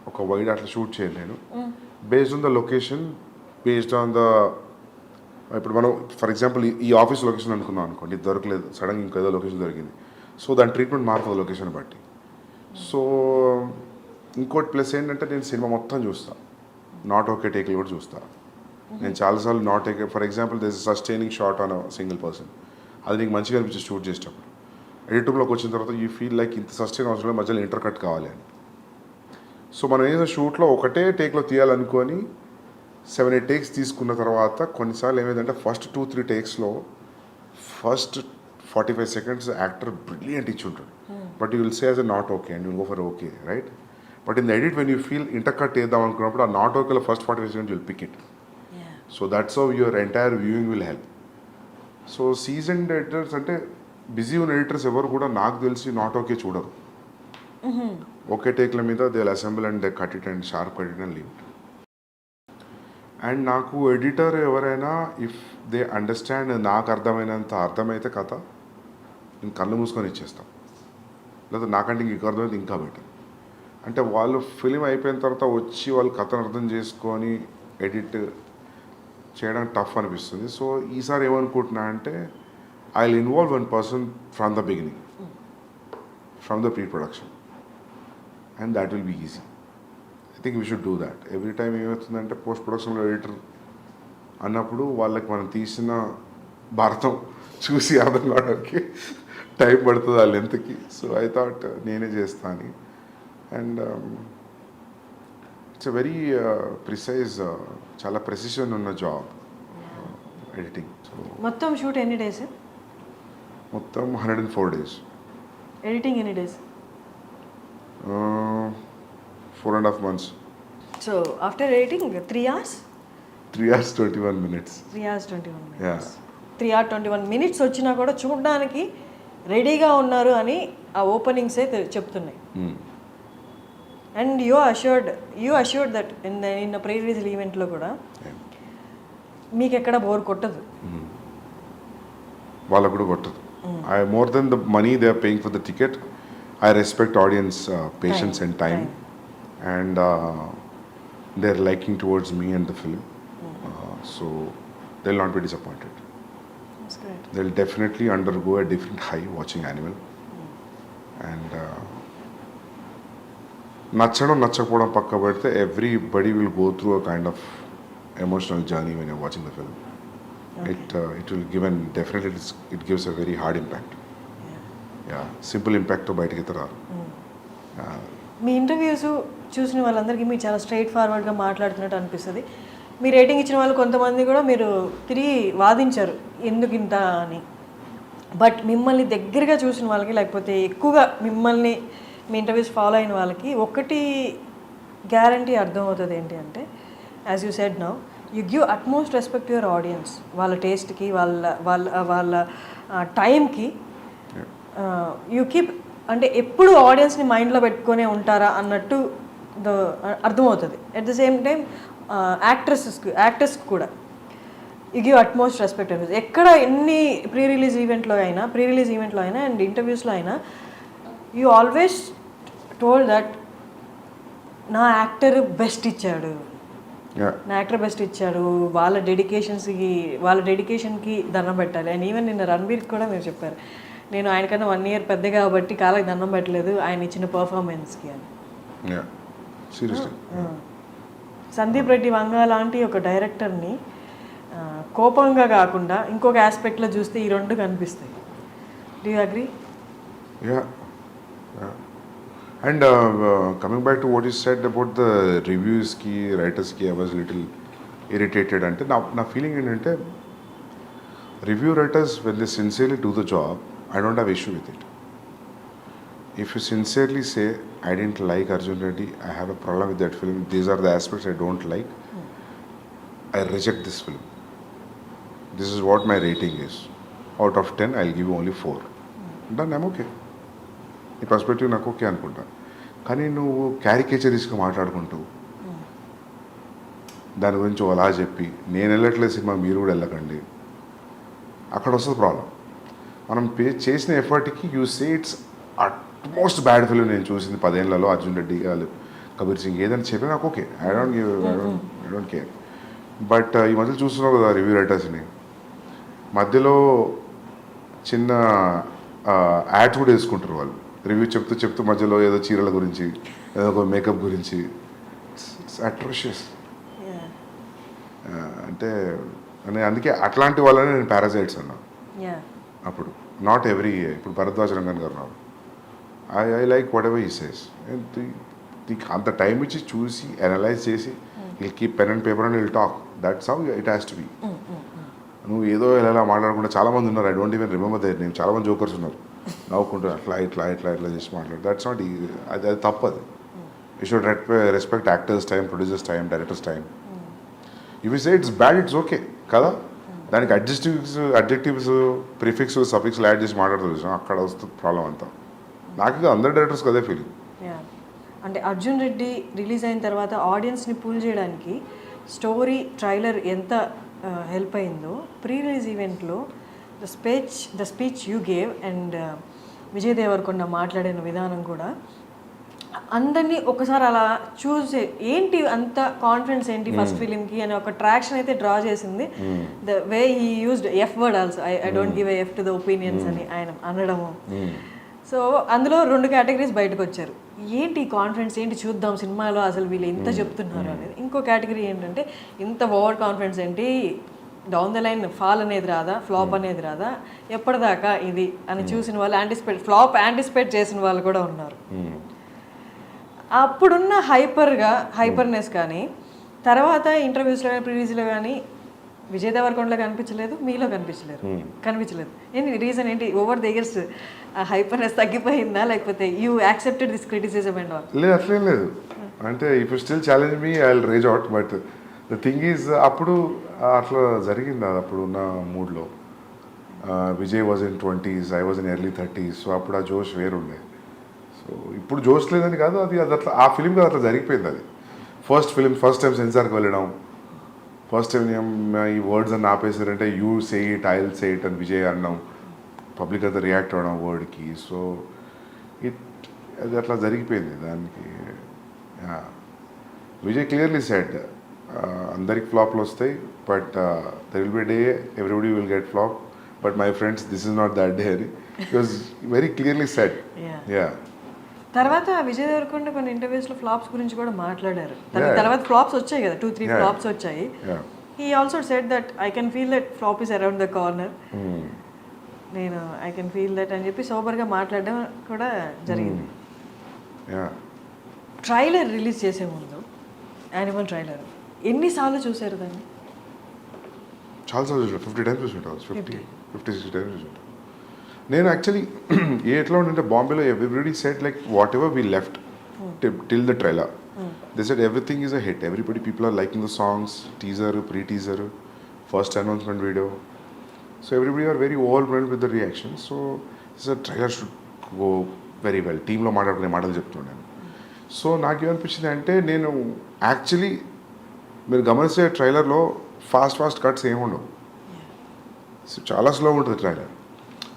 oka wide atla shoot cheyalenu based on the location, based on the ఇప్పుడు మనం ఫర్ ఎగ్జాంపుల్ ఈ ఆఫీస్ లొకేషన్ అనుకున్నాం అనుకోండి, దొరకలేదు, సడన్గా ఇంకేదో లొకేషన్ దొరికింది. సో దాని ట్రీట్మెంట్ మారుతుంది లొకేషన్ బట్టి. సో ఇంకోటి ప్లస్ ఏంటంటే నేను సినిమా మొత్తం చూస్తాను, నాట్ ఓకే టేక్లు కూడా చూస్తాను. నేను చాలాసార్లు not okay, for example this sustaining shot on single person, అది నీకు మంచిగా అనిపించి షూట్ చేసేటప్పుడు ఎడిటింగ్లోకి వచ్చిన తర్వాత యూ ఫీల్ లైక్ ఇంత సస్టైన్ అవసరం మధ్యలో ఇంటర్ కట్ కావాలి అని. సో మనం ఏదో షూట్లో ఒకటే టేక్లో తీయాలనుకొని 7-8 టేక్స్ తీసుకున్న తర్వాత కొన్నిసార్లు ఏమైందంటే ఫస్ట్ 2-3 టేక్స్లో ఫస్ట్ 45 seconds యాక్టర్ బ్రిలియంట్ ఇచ్చి ఉంటాడు, but you will say as a not okay and you go for okay, right? But in the edit when you feel intercut వేద్దాం అనుకున్నప్పుడు ఆ నాట్ ఓకేలో first 45 seconds will pick it. So that's how your entire viewing will help. So seasoned editors అంటే బిజీ ఉన్న ఎడిటర్స్ ఎవరు కూడా నాకు తెలిసి నాట్ ఓకే చూడరు. ఓకే టేక్ల మీద they will assemble and they cut it and sharp cut it and leave it. And నాకు ఎడిటర్ ఎవరైనా ఇఫ్ దే అండర్స్టాండ్, నాకు అర్థమైతే కథ నేను కళ్ళు మూసుకొని ఇచ్చేస్తాను, లేదా నాకంటే ఇంక అర్థమైతే ఇంకా బెటర్. అంటే వాళ్ళు ఫిలిం అయిపోయిన తర్వాత వచ్చి వాళ్ళు కథను అర్థం చేసుకొని ఎడిట్ చేయడానికి టఫ్ అనిపిస్తుంది. సో ఈసారి ఏమనుకుంటున్నా అంటే I will involve one person from the beginning, from the pre production, and that will be easy. I think we should do that. Every time ఏమవుతుందంటే పోస్ట్ ప్రొడక్షన్లో ఎడిటర్ అన్నప్పుడు వాళ్ళకి మనం తీసిన భారతం చూసి అర్థం కావడానికి టైం పడుతుంది ఆ లెంత్కి. సో ఐ థాట్ నేనే చేస్తా అని. And it's a very precise, చాలా ప్రెసిషన్ ఉన్న జాబ్ ఎడిటింగ్. సో మొత్తం షూట్ ఎన్ని డేస్? మొత్తం 104 days. ఎడిటింగ్ ఎన్ని days? 4.5 months. So after editing 3 hours? 3 hours 21 minutes. 3 hours 21 minutes. Yeah. 3 hours 21 minutes వచ్చినా కూడా చూడడానికి రెడీగా ఉన్నారు అని ఆ ఓపెనింగ్సే చెప్తున్నాయి. And you assured that in pre release ఈవెంట్లో కూడా మీకు ఎక్కడ బోర్ కొట్టదు. వాళ్ళకు కూడా కొట్టదు. I more then the money they are paying for the ticket, I respect audience patience and time, and they are liking towards me and the film. So they will not be disappointed. They will definitely undergo a different high watching Animal. And నచ్చడం నచ్చకపోవడం పక్క పెడితే everybody will go through a kind of emotional journey when you're watching the film. Okay. It will give and definitely it gives a very hard impact. Yeah, simple impact తో బయటికి రారు. మీ ఇంటర్వ్యూస్ చూసిన వాళ్ళందరికీ మీరు చాలా స్ట్రైట్ ఫార్వర్డ్గా మాట్లాడుతున్నట్టు అనిపిస్తుంది. మీ రేటింగ్ ఇచ్చిన వాళ్ళు కొంతమంది కూడా మీరు తిరిగి వాదించారు ఎందుకు ఇంత అని. బట్ మిమ్మల్ని దగ్గరగా చూసిన వాళ్ళకి, లేకపోతే ఎక్కువగా మిమ్మల్ని మీ ఇంటర్వ్యూస్ ఫాలో అయిన వాళ్ళకి ఒకటి గ్యారంటీ అర్థమవుతుంది ఏంటి అంటే, as you said now, you give utmost respect your audience. వాళ్ళ టేస్ట్కి, వాళ్ళ టైంకి యూ కీప్, అంటే ఎప్పుడు ఆడియన్స్ని మైండ్లో పెట్టుకొనే ఉంటారా అన్నట్టు అర్థమవుతుంది. అట్ ద సేమ్ టైం యాక్టర్స్కి కూడా యూ గివ్ అట్మోస్ట్ రెస్పెక్ట్ అనిపిస్తుంది. ఎక్కడ ఎన్ని ప్రీ రిలీజ్ ఈవెంట్లో అయినా అండ్ ఇంటర్వ్యూస్లో అయినా యూ ఆల్వేస్ టోల్డ్ దట్ నా యాక్టర్ బెస్ట్ ఇచ్చాడు, వాళ్ళ డెడికేషన్కి దండం పెట్టాలి. అండ్ ఈవెన్ నిన్న రణబీర్కి కూడా మీరు చెప్పారు, నేను ఆయనకన్నా 1 year పెద్ద కాబట్టి కాళ్ళకి దండం పెట్టలేదు ఆయన ఇచ్చిన పర్ఫార్మెన్స్కి అని. సందీప్ రెడ్డి వంగ లాంటి ఒక డైరెక్టర్ని కోపంగా కాకుండా ఇంకొక ఆస్పెక్ట్లో చూస్తే ఈ రెండు కనిపిస్తాయి. Do you agree? And coming back to what you said about the రివ్యూస్కి, రైటర్స్కి, ఐ వాజ్ లిటిల్ ఇరిటేటెడ్. అంటే నా ఫీలింగ్ ఏంటంటే, review writers when they sincerely do the job, I don't have issue with it. If you sincerely say, I didn't like Arjun Reddy, I have a problem with that film, these are the aspects I don't like, I reject this film. This is what my rating is. Out of 10, I'll give you only 4. Done, I'm okay. ఈ పర్స్పెక్టివ్ నాకు ఓకే అనుకుంటా. కానీ నువ్వు క్యారికేచరిస్గా మాట్లాడుకుంటూ దాని గురించి అలా చెప్పి, నేను వెళ్ళట్లేదు సినిమా మీరు కూడా వెళ్ళకండి, అక్కడ వస్తుంది ప్రాబ్లం. మనం చేసిన ఎఫర్ట్కి you say it's utmost bad film నేను చూసింది 10 ఏళ్లలో, అర్జున్ రెడ్డి గారు, కబీర్ సింగ్ ఏదైనా చెప్పి నాకు okay, I don't care. But ఈ మధ్య చూస్తున్నావు కదా రివ్యూ రైటర్స్ని, మధ్యలో చిన్న యాడ్స్ కూడా వేసుకుంటారు వాళ్ళు. రివ్యూ చెప్తూ మధ్యలో ఏదో చీరల గురించి, ఏదో ఒక మేకప్ గురించి. It's atrocious. అంటే అందుకే అట్లాంటి వాళ్ళని నేను పారాసైట్స్ అన్నా అప్పుడు. నాట్ ఎవ్రీ, ఇప్పుడు భరద్వాజ్ రంగన్ గారు ఉన్నారు, I like what ever he says. అంత టైం ఇచ్చి చూసి అనలైజ్ చేసి will keep pen and paper and will talk. That's how it has to be. నువ్వు ఏదో ఎలా మాట్లాడకుండా, చాలామంది ఉన్నారు, I don't even remember that name, చాలామంది జోకర్స్ ఉన్నారు, నవ్వుకుంటారు ఇట్లా చేసి మాట్లాడు. That's not easy. అది తప్పదు. You should respect actors time, producers time, directors time. If you say it's bad, it's okay కదా. దానికి అడ్జెక్టివ్స్, ప్రిఫిక్స్, సఫిక్స్లు యాడ్ చేసి మాట్లాడుతూ అక్కడ వస్తుంది ప్రాబ్లం అంతా. నాకు అందరు డైరెక్టర్స్కి అదే ఫీలింగ్. అంటే అర్జున్ రెడ్డి రిలీజ్ అయిన తర్వాత ఆడియన్స్ని పూల్ చేయడానికి స్టోరీ, ట్రైలర్ ఎంత హెల్ప్ అయిందో, ప్రీ రిలీజ్ ఈవెంట్లో the speech you gave and Vijay Deverakonda మాట్లాడిన విధానం కూడా అందరినీ ఒకసారి అలా చూసి ఏంటి అంత కాన్ఫిడెన్స్ ఏంటి ఫస్ట్ ఫిలింకి అని ఒక ట్రాక్షన్ అయితే డ్రా చేసింది. The way he used F word also, I don't give F to the opinions అని ఆయన అనడము. సో అందులో 2 కేటగిరీస్ బయటకు వచ్చారు. ఏంటి కాన్ఫిడెన్స్, ఏంటి చూద్దాం సినిమాలో అసలు వీళ్ళు ఎంత చెప్తున్నారు అనేది. ఇంకో కేటగిరీ ఏంటంటే ఇంత ఓవర్ కాన్ఫిడెన్స్ ఏంటి, డౌన్ ద లైన్ ఫాల్ అనేది రాదా, ఫ్లాప్ అనేది రాదా, ఎప్పటిదాకా ఇది అని చూసిన వాళ్ళు ఫ్లాప్ యాంటిసిపేట్ చేసిన వాళ్ళు కూడా ఉన్నారు. అప్పుడున్న హైపర్నెస్ కానీ తర్వాత ఇంటర్వ్యూస్లో కానీ ప్రివ్యూస్లో కానీ విజయ్ దేవరకొండలో కనిపించలేదు, మీలో కనిపించలేదు. ఏంటి రీజన్ ఏంటి? ఓవర్ ద ఇయర్స్ హైపర్నెస్ తగ్గిపోయిందా, లేకపోతే you accepted this criticism and all? లేదు, అట్లేం లేదు. అంటే if you still challenge me I will rage out. But the thing is అప్పుడు అట్లా జరిగింది. అది అప్పుడు ఉన్న మూడ్లో Vijay was in 20s, I was in early 30s. So అప్పుడు ఆ జోష్ వేరుండే. సో ఇప్పుడు జోష్ లేదని కాదు, అది అట్లా ఆ ఫిలిం కాదు, అట్లా జరిగిపోయింది. అది ఫస్ట్ టైం సెన్సార్కి వెళ్ళడం, ఫస్ట్ టైం ఈ వర్డ్స్ అని ఆపేసారంటే you say it, I will say it అని విజయ్ అన్నాం, పబ్లిక్ అంతా రియాక్ట్ అవ్వడం వర్డ్కి. సో అది అట్లా జరిగిపోయింది దానికి. విజయ్ క్లియర్లీ సెడ్ అందరికి ఫ్లాప్లు వస్తాయి, but there will be day everybody will get flop, but my friends this is not that day అని because very clearly said. Yeah తర్వాత విజయ్ దేవరకొండ కొన్ని ఇంటర్వ్యూస్లో ఫ్లాప్స్ గురించి కూడా మాట్లాడారు. తర్వాత ఫ్లాప్స్ వచ్చాయి కదా, 2-3 ఫ్లాప్స్ వచ్చాయి. He also said that I can feel that flop is around the corner, నేను ఐ కెన్ ఫీల్ దట్ అని చెప్పి సోబర్గా మాట్లాడడం కూడా జరిగింది. ట్రైలర్ రిలీజ్ చేసే ముందు యానిమల్ ట్రైలర్ ఎన్నిసార్లు చూసారు దాన్ని? చాలాసార్లు చూసాను, 50 times చూసుంటాను, 50-60 times చూసుంటాను. నేను యాక్చువల్లీ ఎట్లా ఉంటే బాంబేలో everybody set like whatever we left till the trailer, they set everything is a hit, everybody people are liking the songs, teaser, pre teaser, first announcement video. So everybody are very overwhelmed with the reaction. So trailer should go very well. టీంలో మాట్లాడుకునే మాటలు చెప్తున్నాను. సో నాకేమనిపించింది అంటే, నేను యాక్చువల్లీ మీరు గమనిస్తే ట్రైలర్లో ఫాస్ట్ కట్స్ ఏమి ఉండవు, సో చాలా స్లో ఉంటుంది trailer.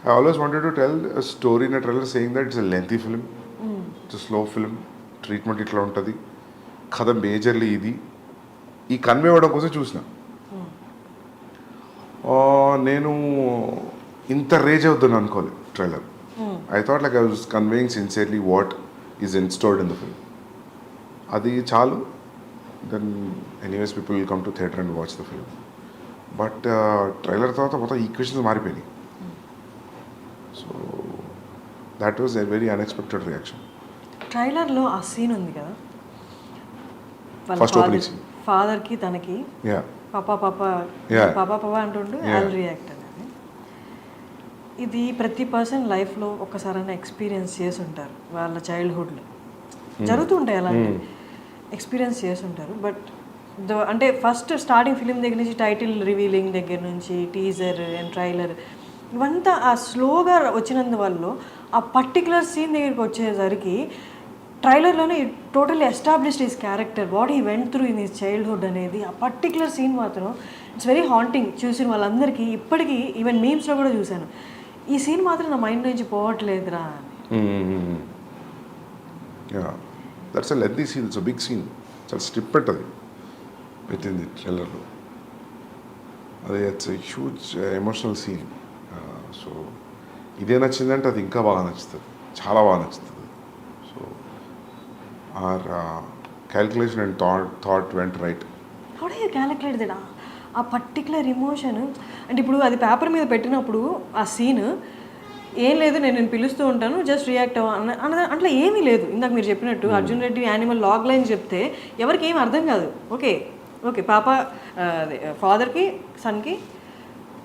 I always wanted to tell a story in a trailer saying that it's a lengthy film, it's a slow film, treatment ఇట్లా ఉంటుంది, కథ మేజర్లీ ఇది, ఈ కన్వే అవ్వడం కోసం చూసిన. నేను ఇంత రేజ్ అవుతుంది అనుకోలే trailer. I thought like I was conveying sincerely what is instored in the film. అది చాలు. Then anyways people will come to theatre and watch the film. But trailer తర్వాత మొత్తం ఈక్వేషన్స్ మారిపోయినాయి. So that was a very unexpected reaction. ట్రైలర్లో ఆ సీన్ ఉంది కదా, ఫస్ట్ ఓపెనింగ్ సీన్, ఫాదర్కి తనకి పాపా పాపా పాపా పాపా అంటుండు ఐల్ రియాక్ట్ అనేది. ఇది ప్రతి పర్సన్ లైఫ్లో ఒక్కసారైనా ఎక్స్పీరియన్స్ చేసి ఉంటారు, వాళ్ళ చైల్డ్హుడ్లో జరుగుతూ ఉంటాయి అలాంటి ఎక్స్పీరియన్స్ చేసి ఉంటారు. బట్ అంటే ఫస్ట్ స్టార్టింగ్ ఫిలిం దగ్గర నుంచి టైటిల్ రివీలింగ్ దగ్గర నుంచి టీజర్ అండ్ ట్రైలర్ ఇవంతా ఆ స్లోగా వచ్చినందువల్ల ఆ పర్టికులర్ సీన్ దగ్గరికి వచ్చేసరికి ట్రైలర్లోనే totally established his character, what he went through in his childhood అనేది. ఆ పర్టికులర్ సీన్ మాత్రం ఇట్స్ వెరీ హాంటింగ్. చూసిన వాళ్ళందరికీ ఇప్పటికీ ఈవెన్ మీమ్స్లో కూడా చూశాను, ఈ సీన్ మాత్రం నా మైండ్ నుంచి పోవట్లేదురా అని. That's a lengthy scene, it's a big scene, చాలా స్ట్రిప్ పెట్టది పెట్టింది ట్రైలర్లో. అది it's a huge emotional scene. So ఇదే నచ్చిందంటే అది ఇంకా బాగా నచ్చుతుంది, చాలా బాగా నచ్చుతుంది. So our calculation and thought went right. How do you calculate that? ఆ పర్టికులర్ ఎమోషన్ అంటే ఇప్పుడు అది పేపర్ మీద పెట్టినప్పుడు ఆ సీన్ ఏం లేదు, నేను పిలుస్తూ ఉంటాను జస్ట్ రియాక్ట్ అన్న అట్లా ఏమీ లేదు. ఇందాక మీరు చెప్పినట్టు Arjun Reddy Animal logline చెప్తే ఎవరికి ఏం అర్థం కాదు. ఓకే పాప ఫాదర్కి సన్కి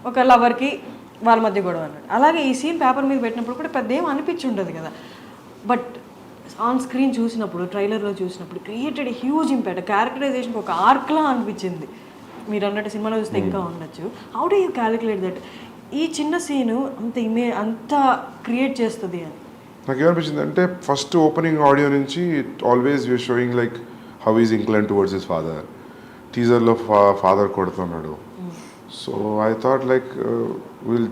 ఒక లవర్కి వాళ్ళ మధ్య గొడవ అన్నాడు. అలాగే ఈ సీన్ పేపర్ మీద పెట్టినప్పుడు కూడా పెద్ద ఏం అనిపించి ఉండదు కదా. బట్ ఆన్ స్క్రీన్ చూసినప్పుడు, ట్రైలర్లో చూసినప్పుడు క్రియేటెడ్ హ్యూజ్ ఇంపాక్ట్. క్యారెక్టరైజేషన్ ఒక ఆర్క్లా అనిపించింది. మీరు అన్నట్టు సినిమాలో చూస్తే ఇంకా ఉండొచ్చు. How do you calculate that ఈ చిన్న సీను అంత క్రియేట్ చేస్తుంది అని? నాకు ఏమనిపించింది అంటే, ఫస్ట్ ఓపెనింగ్ ఆడియో నుంచి always you're showing like how is incline towards his father. టీజర్లో ఫాదర్ కొడుతున్నాడు. So I thought like will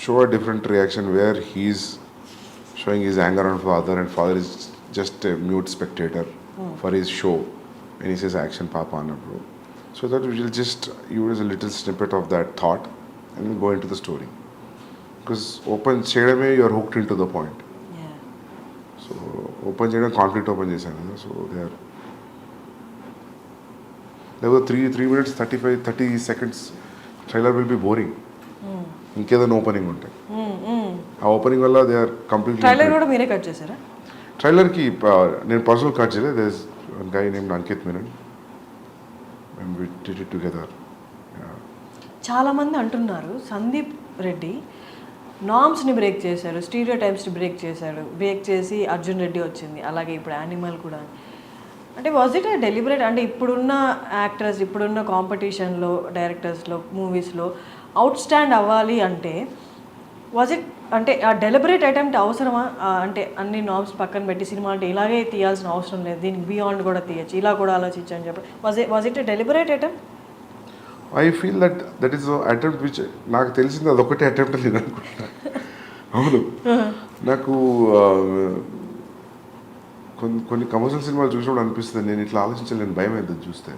show a different reaction where he is showing his anger on father and father is just a mute spectator for his show when he says action papa annappudu. So that we will just use a little snippet of that thought and then go into the story. Because open cheyadame you are hooked into the point. Yeah. So open cheyadam concrete open chesanu kada. So there were 3 minutes 30 seconds trailer will be boring. ఇంకేదైనా ఓపెనింగ్ ఉంటాయి. ఆ ఓపెనింగ్ వల్ల దే ఆర్ కంప్లీట్లీ ట్రైలర్ కూడా మీరే కట్ చేశారా? ట్రైలర్కి నేను పర్సనల్ కట్ చేయలేదు. There is one guy name Ankit Menon, మేము వి డిడ్ ఇట్ టుగెదర్. చాలామంది అంటున్నారు సందీప్ రెడ్డి నామ్స్ని బ్రేక్ చేశాడు, స్టీరియో టైప్స్ని బ్రేక్ చేసి అర్జున్ రెడ్డి వచ్చింది, అలాగే ఇప్పుడు యానిమల్ కూడా. అంటే వాజ్ ఇట్ డెలిబరేట్? అంటే ఇప్పుడున్న యాక్టర్స్, ఇప్పుడున్న కాంపిటీషన్లో, డైరెక్టర్స్లో, మూవీస్లో అవుట్ స్టాండ్ అవ్వాలి అంటే వాజ్ ఇట్ అంటే ఆ డెలిబరేట్ అటెంప్ట్ అవసరమా? అంటే అన్ని నామ్స్ పక్కన పెట్టి సినిమా అంటే ఇలాగే తీయాల్సిన అవసరం లేదు, దీనికి బియాండ్ కూడా తీయచ్చు, ఇలా కూడా ఆలోచించని చెప్పి was it deliberate attempt? I feel that is attempt which నాకు తెలిసింది అదొకటే అటెంప్ట్ నేను అనుకుంటున్నా. అవును, నాకు కొన్ని కమర్షియల్ సినిమాలు చూసినప్పుడు అనిపిస్తుంది నేను ఇట్లా ఆలోచించలేను, భయం అవుతుంది చూస్తే.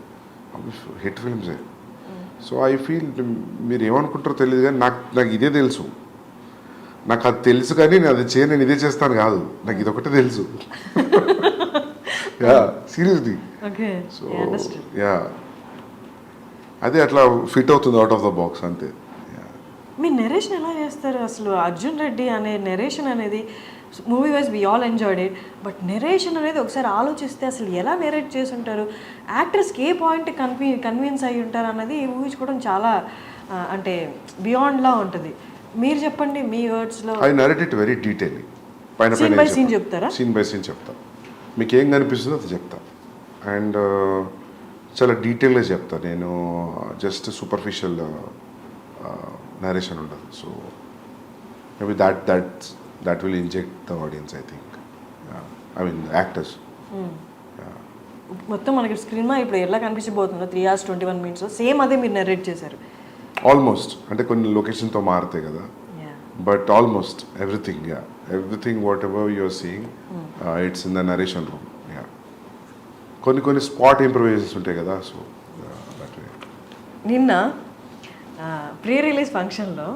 హిట్ ఫిల్మ్సే. సో ఐ ఫీల్ మీరు ఏమనుకుంటారో తెలియదు కానీ నాకు ఇదే తెలుసు. నాకు అది తెలుసు కానీ నేను అది నేను ఇదే చేస్తాను కాదు, నాకు ఇది ఒకటే తెలుసు. Yeah, seriously. సో యా, అదే అట్లా ఫిట్ అవుతుంది అవుట్ ఆఫ్ ద బాక్స్ అంతే. మీ నెరేషన్ ఎలా చేస్తారు అసలు? అర్జున్ రెడ్డి అనే నెరేషన్ అనేది movie wise we all enjoyed it, but narration అనేది ఒకసారి ఆలోచిస్తే అసలు ఎలా నెరేట్ చేసి ఉంటారు, యాక్టర్స్కి ఏ పాయింట్ కన్విన్స్ అయ్యి ఉంటారు అన్నది ఊహించుకోవడం చాలా అంటే బియాండ్లా ఉంటుంది. మీరు చెప్పండి మీ వర్డ్స్లో. I narrate it very detail, scene by scene చెప్తారా? సీన్ బై సీన్ చెప్తా, మీకు ఏం కనిపిస్తుందో అది చెప్తా. అండ్ చాలా డీటెయిల్గా చెప్తా నేను, జస్ట్ సూపర్ఫిషియల్ నరేషన్ ఉండదు. So maybe that will inject the audience, I think. I mean the actors. మొత్తం మనకి స్క్రీన్ మీద ఇప్పుడు ఎలా కనిపించబోతుందో 3 hours 21 minutes సేమ్ అదే మీరు నరేట్ చేశారు ఆల్మోస్ట్. అంటే కొన్ని లొకేషన్తో మారుతాయి కదా, but almost everything whatever you are seeing it's in the narration room. కొన్ని స్పాట్ ఇంప్రూవైజేషన్స్ ఉంటాయి కదా. So that way. నిన్న ప్రీ రిలీజ్ ఫంక్షన్లో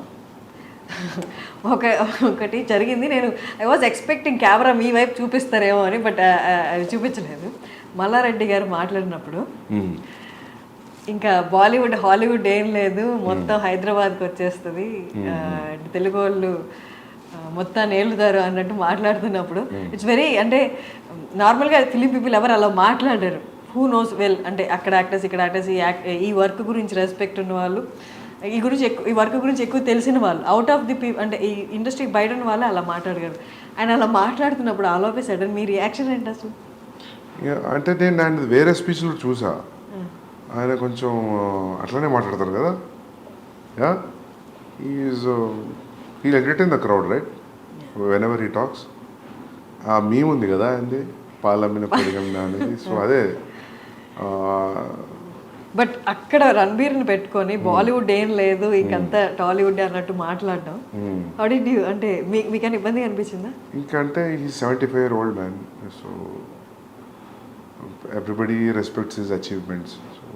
ఒకటి జరిగింది. నేను ఐ వాజ్ ఎక్స్పెక్టింగ్ కెమెరా మీ వైపు చూపిస్తారేమో అని, బట్ అది చూపించలేదు. మల్లారెడ్డి గారు మాట్లాడినప్పుడు ఇంకా బాలీవుడ్ హాలీవుడ్ ఏం లేదు, మొత్తం హైదరాబాద్కి వచ్చేస్తుంది, తెలుగు వాళ్ళు మొత్తాన్ని ఏలుతారు అన్నట్టు మాట్లాడుతున్నప్పుడు ఇట్స్ వెరీ అంటే నార్మల్గా ఫిలిం పీపుల్ ఎవరు అలా మాట్లాడారు. హూ నోస్ వెల్ అంటే అక్కడ యాక్టర్స్ ఇక్కడ యాక్టర్స్ ఈ వర్క్ గురించి రెస్పెక్ట్ ఉన్న వాళ్ళు, ఈ వర్క్ గురించి ఎక్కువ తెలిసిన వాళ్ళు, అవుట్ ఆఫ్ ది అంటే ఈ ఇండస్ట్రీకి బయట ఉన్న వాళ్ళు అలా మాట్లాడగలరు. ఆయన అలా మాట్లాడుతున్నప్పుడు all of a sudden me reaction ఏంటి అసలు? అంటే నేను ఆయన వేరే స్పీచ్లో చూసా, ఆయన కొంచెం అట్లనే మాట్లాడతారు కదా. Yeah, he'll entertain the crowd right whenever he talks. ఆ మీమ్ ఉంది కదా ఆయనది, పాలమ్మిన పొడిగమ్మిన అనేది. సో అదే. బట్ అక్కడ రణబీర్ని పెట్టుకొని బాలీవుడ్ ఏం లేదు ఇంకంతా టాలీవుడ్ అన్నట్టు మాట్లాడడం అంటే మీకన్నా ఇబ్బందిగా అనిపించిందా? ఇంకంటే ఈ 75-year-old man, so everybody respects his achievements. So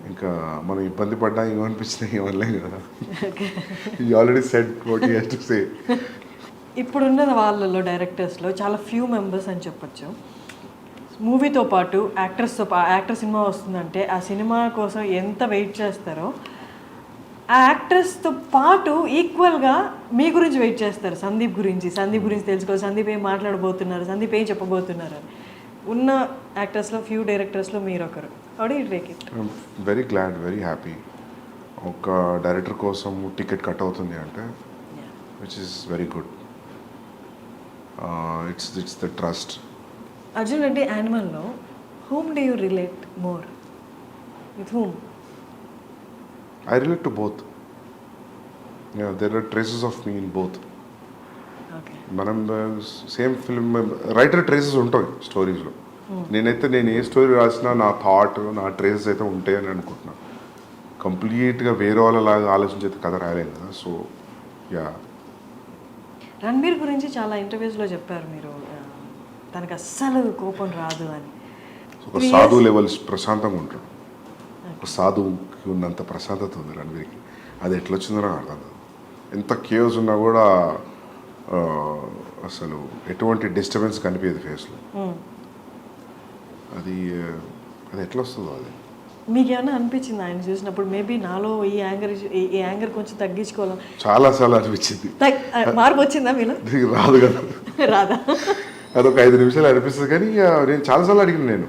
ఇంకా మనం ఇబ్బంది పడ్డా ఏమనిపించినా ఏమనలేం కదా. You already said what you have to say. ఇప్పుడున్న వాళ్ళలో డైరెక్టర్స్లో చాలా ఫ్యూ మెంబర్స్ అని చెప్పొచ్చు. మూవీతో పాటు యాక్టర్ సినిమా వస్తుందంటే ఆ సినిమా కోసం ఎంత వెయిట్ చేస్తారో ఆ యాక్టర్స్తో పాటు ఈక్వల్గా మీ గురించి వెయిట్ చేస్తారు. సందీప్ గురించి తెలుసుకోవాలి, సందీప్ ఏం మాట్లాడబోతున్నారు, సందీప్ ఏం చెప్పబోతున్నారు అని. ఉన్న యాక్టర్స్లో ఫ్యూ డైరెక్టర్స్లో మీరు ఒకరు. How do you take it? Very glad, very happy. ఒక డైరెక్టర్ కోసం టికెట్ కట్ అవుతుంది అంటే which is very good. It's the trust. Arjun Reddy యానిమల్లో whom do you relate more? With whom? I relate to both. Yeah, there are traces of me in both. Okay. మనం సేమ్ ఫిల్మ్ రైటర్ ట్రేసెస్ ఉంటాయి స్టోరీస్లో. నేను ఏ స్టోరీ రాసినా నా థాట్, నా ట్రేసెస్ అయితే ఉంటాయి అని అనుకుంటున్నాను. కంప్లీట్గా వేరే వాళ్ళలాగా ఆలోచించేది కథ రాయలేను కదా. So yeah. రణబీర్ గురించి చాలా ఇంటర్వ్యూస్లో చెప్పారు మీరు, తనకు అస్సలు కోపం రాదు అని. ఒక సాధు లెవెల్స్ ప్రశాంతంగా ఉంటాడు. ఒక సాధువుకి ఉన్నంత ప్రశాంతత ఉంది రణవీర్కి. అది ఎట్లా వచ్చిందో నాకు అర్థం కాదు. ఎంత కేవ్స్ ఉన్నా కూడా అసలు ఎటువంటి డిస్టర్బెన్స్ కనిపించదు ఫేస్లో. అది అది ఎట్లా వస్తుందో అది. మీకేమైనా అనిపించింది ఆయన చూసినప్పుడు మేబీ నాలో ఈ యాంగర్ కొంచెం తగ్గించుకోవాలి? చాలాసార్లు అనిపించింది. మార్పు వచ్చిందా మీలో? రాదు కదా, రాదా? అదొక 5 నిమిషాలు అనిపిస్తుంది. కానీ నేను చాలాసార్లు అడిగిన, నేను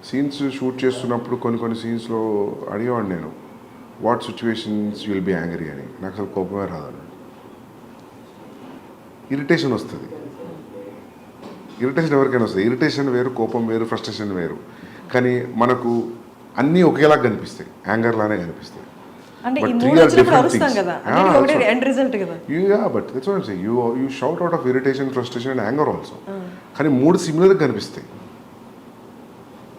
సీన్స్ షూట్ చేస్తున్నప్పుడు కొన్ని సీన్స్లో అడిగేవాడిని నేను, what situations will be angry అని. నాకు అసలు కోపమే రాదు, ఇరిటేషన్ వస్తుంది. ఇరిటేషన్ ఎవరికైనా వస్తుంది. ఇరిటేషన్ వేరు, కోపం వేరు, ఫ్రస్ట్రేషన్ వేరు. కానీ మనకు అన్నీ ఒకేలా కనిపిస్తాయి, యాంగర్ లానే కనిపిస్తాయి. అంటే But ఈ three మూడు are వచ్చినప్పుడు different అరుస్తాం things. కదా, Yeah, అది ఒకటే that's ఎండ్ రిజల్ట్ కదా. Yeah, but that's what I'm saying. You shout out of irritation, frustration and anger also. కానీ 3 సిమిలర్గా కనిపిస్తాయి.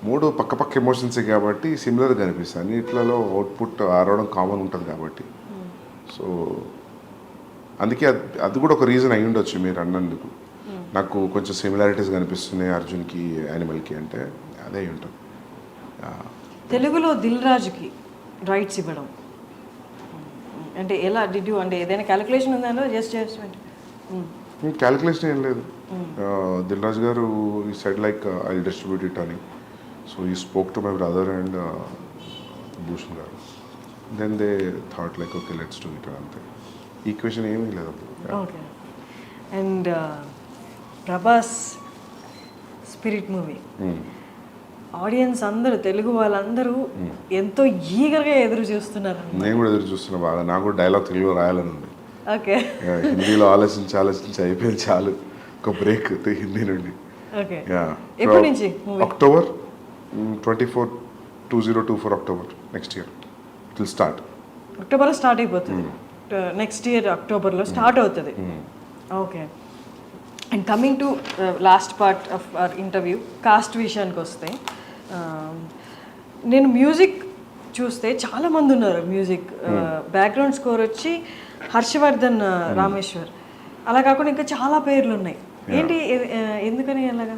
3 పక్క ఎమోషన్సే కాబట్టి సిమిలర్గా కనిపిస్తాయి. అన్నిట్లలో అవుట్పుట్ ఆరవడం కామన్ ఉంటుంది కాబట్టి. సో అందుకే అది కూడా ఒక రీజన్ అయి ఉండొచ్చు మీరు అన్నందుకు. నాకు కొంచెం సిమిలారిటీస్ కనిపిస్తున్నాయి అర్జున్కి, యానిమల్కి అంటే అదే అయి ఉంటుంది. తెలుగులో దిల్ రాజుకి రైట్స్ ఇవ్వడం అంటే ఎలా డిడ్ యూ, అంటే ఏదైనా క్యాలిక్యులేషన్ ఉందా? జస్ట్ క్యాలిక్యులేషన్ ఏం లేదు. దిల్ రాజు గారు ఈ side like I distribute it అని. So he spoke to my brother and Bhushan garu. Then they thought like okay let's do it అంతే. ఈక్వేషన్ ఏమీ లేదు అప్పుడు. Okay. And Prabhas Spirit movie audience అందరూ, తెలుగు వాళ్ళందరూ ఎంతో ఈగర్గా ఎదురు చూస్తున్నారు. నేను కూడా ఎదురు చూస్తున్నా బాగా. నాకు కూడా డైలాగ్ తెలుగులో రాయాలని ఉంది. ఓకే. హిందీలో ఆలోచించి అయిపోయింది చాలు. ఒక బ్రేక్ హిందీ నుండి. ఓకే. ఎప్పటి నుంచి? October 24, 2024 October next year it will start. అక్టోబర్లో స్టార్ట్ అయిపోతుంది. నెక్స్ట్ ఇయర్ అక్టోబర్లో స్టార్ట్ అవుతుంది. Okay. And coming to last part of our interview, cost విషయానికి వస్తే నేను మ్యూజిక్ చూస్తే చాలామంది ఉన్నారు. మ్యూజిక్ బ్యాక్గ్రౌండ్ స్కోర్ వచ్చి హర్షవర్ధన్ రామేశ్వర్, అలా కాకుండా ఇంకా చాలా పేర్లు ఉన్నాయి. ఏంటి, ఎందుకని అలాగా?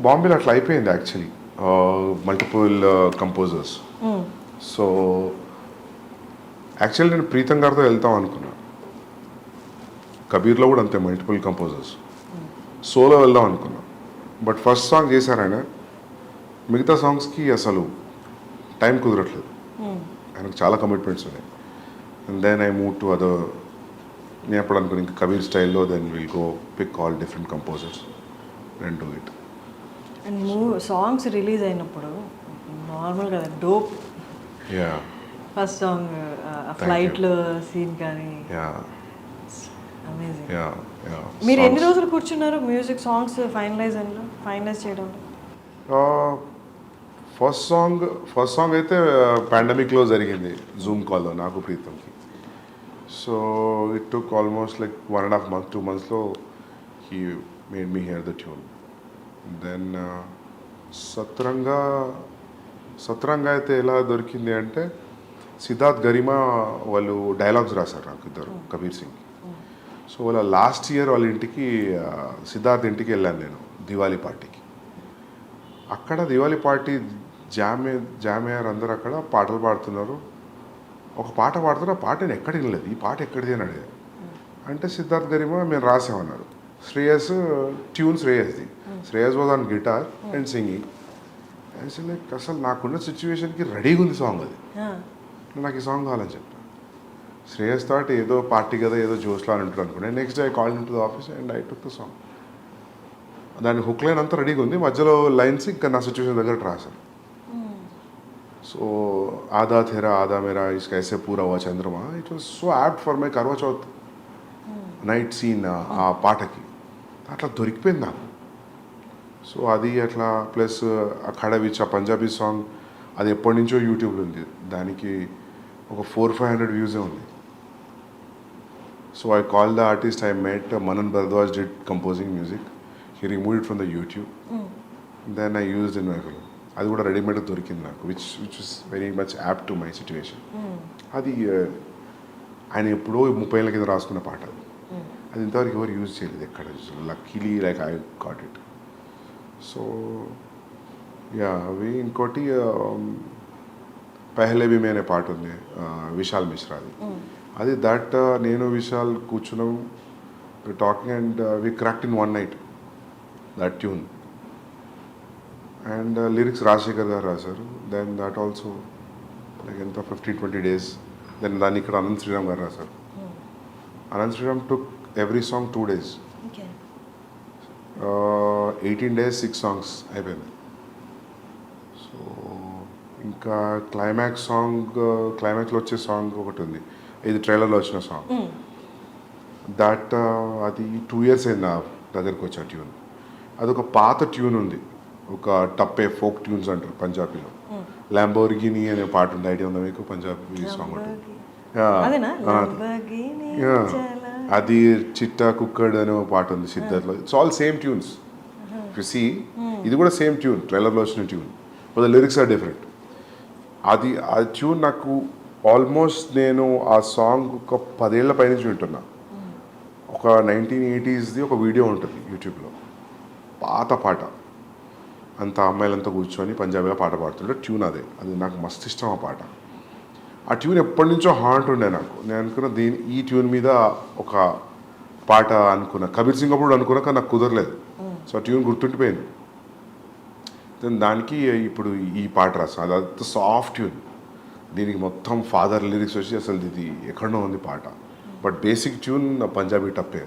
బాంబేలో అట్లా అయిపోయింది actually, multiple composers. So actually నేను ప్రీతం గారితో వెళ్తాం అనుకున్నాను. కబీర్లో కూడా అంతే, మల్టిపుల్ కంపోజర్స్. సోలో వెళ్దాం అనుకున్నాం. బట్ ఫస్ట్ సాంగ్ చేశారు ఆయన. మిగతా సాంగ్స్కి అసలు టైం కుదరట్లేదు, ఆయనకు చాలా కమిట్మెంట్స్ ఉన్నాయి. And then I move to other. నేను ఎప్పుడు అనుకున్నాను ఇంకా కబీర్ స్టైల్లో, then will go pick all different composers and do it. And songs release అయినప్పుడు నార్మల్ కదా, డోప్. యా, ఫస్ట్ సాంగ్ ఫ్లైట్లో సీన్ కానీ అమేజింగ్. మీరు ఎన్ని రోజులు కూర్చున్నారు మ్యూజిక్ సాంగ్స్ ఫైనలైజ్ చేయడంలో? ఫస్ట్ సాంగ్ అయితే పాండమిక్లో జరిగింది, జూమ్ కాల్లో నాకు ప్రీతంకి. So it took almost like 1.5 months, 2 monthsలో he made me here the tune. Then సత్రంగా అయితే ఎలా దొరికింది అంటే, సిద్ధార్థ్ గరిమా వాళ్ళు డైలాగ్స్ రాశారు నాకు ఇద్దరు, కబీర్ సింగ్. సో వాళ్ళ లాస్ట్ ఇయర్ వాళ్ళ ఇంటికి, సిద్ధార్థ్ ఇంటికి వెళ్ళాను నేను దివాళీ పార్టీకి. అక్కడ దివాళీ పార్టీ జామ్ అయ్యారు అందరూ. అక్కడ పాటలు పాడుతున్నారు. ఒక పాట పాడుతున్నారు. ఆ పాట నేను ఎక్కడ వినలేదు. ఈ పాట ఎక్కడిది అని అడిగాను. అంటే సిద్ధార్థ్ గరిమా మేము రాసామన్నారు. ట్యూన్ శ్రేయస్ది. Shreyas was on guitar and singing. Like అసలు నాకున్న సిచ్యువేషన్కి రెడీగా ఉంది సాంగ్. అది నాకు ఈ సాంగ్ కావాలని చెప్పాను. శ్రేయస్ థాట్ ఏదో పార్టీ కదా, ఏదో జోష్లో అని ఉంటారు అనుకున్నాను. Next day I called in to the office and I took the song. దాని హుక్ లైన్ అంతా రెడీగా ఉంది. మధ్యలో లైన్స్ ఇంకా నా సిచ్యువేషన్ దగ్గర రాశాను. సో ఆదా థేరా ఆదా మేరా ఇస్కా ఐసే పూరా హువా చంద్రమా, it was so apt for my Karva Chauth night scene. ఆ పాటకి అట్లా దొరికిపోయింది నాకు. సో అది అట్లా ప్లస్ ఖడవిచ్, ఆ పంజాబీ సాంగ్, అది ఎప్పటి నుంచో యూట్యూబ్లో ఉంది. దానికి ఒక 400-500 వ్యూసే ఉంది. So I call the artist I met, Manan Bhardwaj did composing music. He remove it from the YouTube. Then I used in my film. అది కూడా రెడీమేడ్ దొరికింది నాకు, which is very much apt to my situation. అది ఆయన ఎప్పుడో 30 ఏళ్ళ కింద రాసుకున్న పాట. అది ఇంతవరకు ఎవరు యూజ్ చేయలేదు ఎక్కడ. Luckily like I got it. So yeah అవి ఇంకోటి పెహ్లే భీ మే అనే పాట ఉంది విశాల్ మిశ్రాది. అది దట్ నేను విశాల్ కూర్చున్నాం talking and we cracked in one night that tune. And lyrics Rajasekhar గారు రాశారు. దెన్ దట్ ఆల్సో లైక్ ఎంత 15-20 days. దెన్ దాన్ని ఇక్కడ అనంత్ శ్రీరామ్ గారు రాశారు. Anant Sriram took every song 2 days. 18 days 6 songs అయిపోయింది. సో ఇంకా క్లైమాక్స్ సాంగ్, క్లైమాక్స్లో వచ్చే సాంగ్ ఒకటి ఉంది, ఇది ట్రైలర్లో వచ్చిన సాంగ్. దట్ అది 2 years అయింది నా దగ్గరికి వచ్చే ట్యూన్. అదొక పాత ట్యూన్ ఉంది, ఒక టప్పే ఫోక్ ట్యూన్స్ అంటారు పంజాబీలో. ల్యాంబోర్గిని అనే పాట ఉంది, ఐడియా ఉందా మీకు? పంజాబీ సాంగ్ ఉంటుంది. అది చిట్టా కుక్కడ్ అనే ఒక పాట ఉంది సిద్ధార్థ్లో. It's all same tunes. You see ఇది కూడా సేమ్ ట్యూన్, ట్రైలర్లో వచ్చిన tune, but the lyrics are different. అది ఆ ట్యూన్ నాకు ఆల్మోస్ట్ నేను ఆ సాంగ్ ఒక 10 ఏళ్ల పైనుంచి వింటున్నా. ఒక 1980sది ఒక వీడియో ఉంటుంది యూట్యూబ్లో, పాత పాట, అంత అమ్మాయిలంతా కూర్చొని పంజాబీలో పాట పాడుతుంటే ట్యూన్ అదే. అది నాకు మస్తు ఇష్టం ఆ పాట. ఆ ట్యూన్ ఎప్పటి నుంచో హాంట్ ఉండే నాకు. నేను అనుకున్న ఈ ట్యూన్ మీద ఒక పాట అనుకున్నా, కబీర్ సింగ్ అప్పుడు అనుకున్నా, కానీ నాకు కుదరలేదు. సో ఆ ట్యూన్ గుర్తుండిపోయింది. దానికి ఇప్పుడు ఈ పాట రాస్తాను. అది సాఫ్ట్ ట్యూన్, దీనికి మొత్తం ఫాదర్ లిరిక్స్ వచ్చి అసలు ఇది ఎక్కడో ఉంది పాట, but basic tune Punjabi tappe.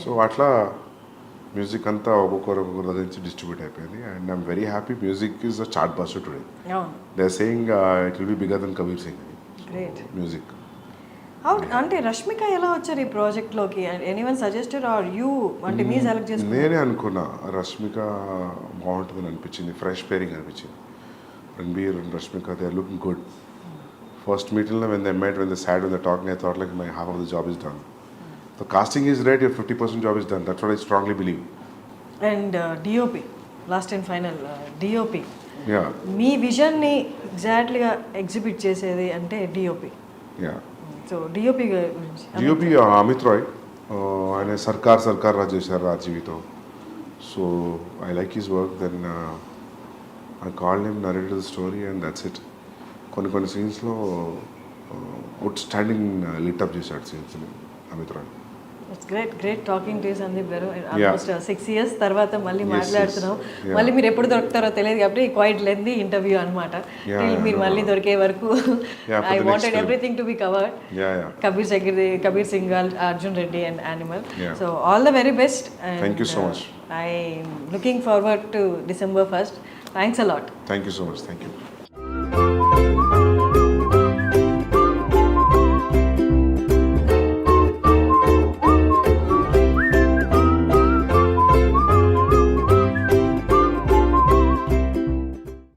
So అట్లా మ్యూజిక్ అంతా ఒక్కొక్కరు దగ్గర నుంచి డిస్ట్రిబ్యూట్ అయిపోయింది. And I'm very happy. Music is a chart buster today. They are saying it will be bigger than Kabir Singh music. అంటే రష్మిక ఎలా వచ్చారు ఈ ప్రాజెక్ట్లోకి? ఎనీవన్ సజెస్టెడ్ ఆర్ యూ, అంటే మీ సెలెక్ట్ చేసి? నేనే అనుకున్నా రష్మిక బాగుంటుందని అనిపించింది, ఫ్రెష్ పేరింగ్ అనిపించింది. Ranbir and Rashmika, they are looking good. First మీటింగ్లో when they met, when they sat, when they talking, I thought like my half of the job is done. The casting is right, your 50% job is done. That's what I strongly believe. And DOP, last and final, DOP. Yeah. మీ విజన్ని ఎగ్జాక్ట్లీగా ఎగ్జిబిట్ చేసేది అంటే DOP. Yeah. సో DOP గురించి. DOP అమిత్ రాయ్, ఆయన సర్కార్ రాజ్ చేశారు రాజీవితో. So I like his work. Then I called him, narrated the story, and that's it. కొన్ని సీన్స్లో అవుట్ స్టాండింగ్ లిటప్ చేశాడు సీన్స్ని Amit Roy. It's great talking to Sandeep garu. Almost 6 years తర్వాత మళ్ళీ మాట్లాడుతున్నాం. Yeah. మళ్ళీ మీరు ఎప్పుడు దొరుకుతారో తెలియదు కాబట్టి క్వైట్ లెంతీ ఇంటర్వ్యూ అనమాట. మీరు మళ్ళీ దొరికే వరకు I wanted everything to be covered. Kabir Singh, Arjun Reddy and animal. So all the very best. Thank you so much. I looking forward to December 1st. Thanks a lot. Thank you so much. Thank you.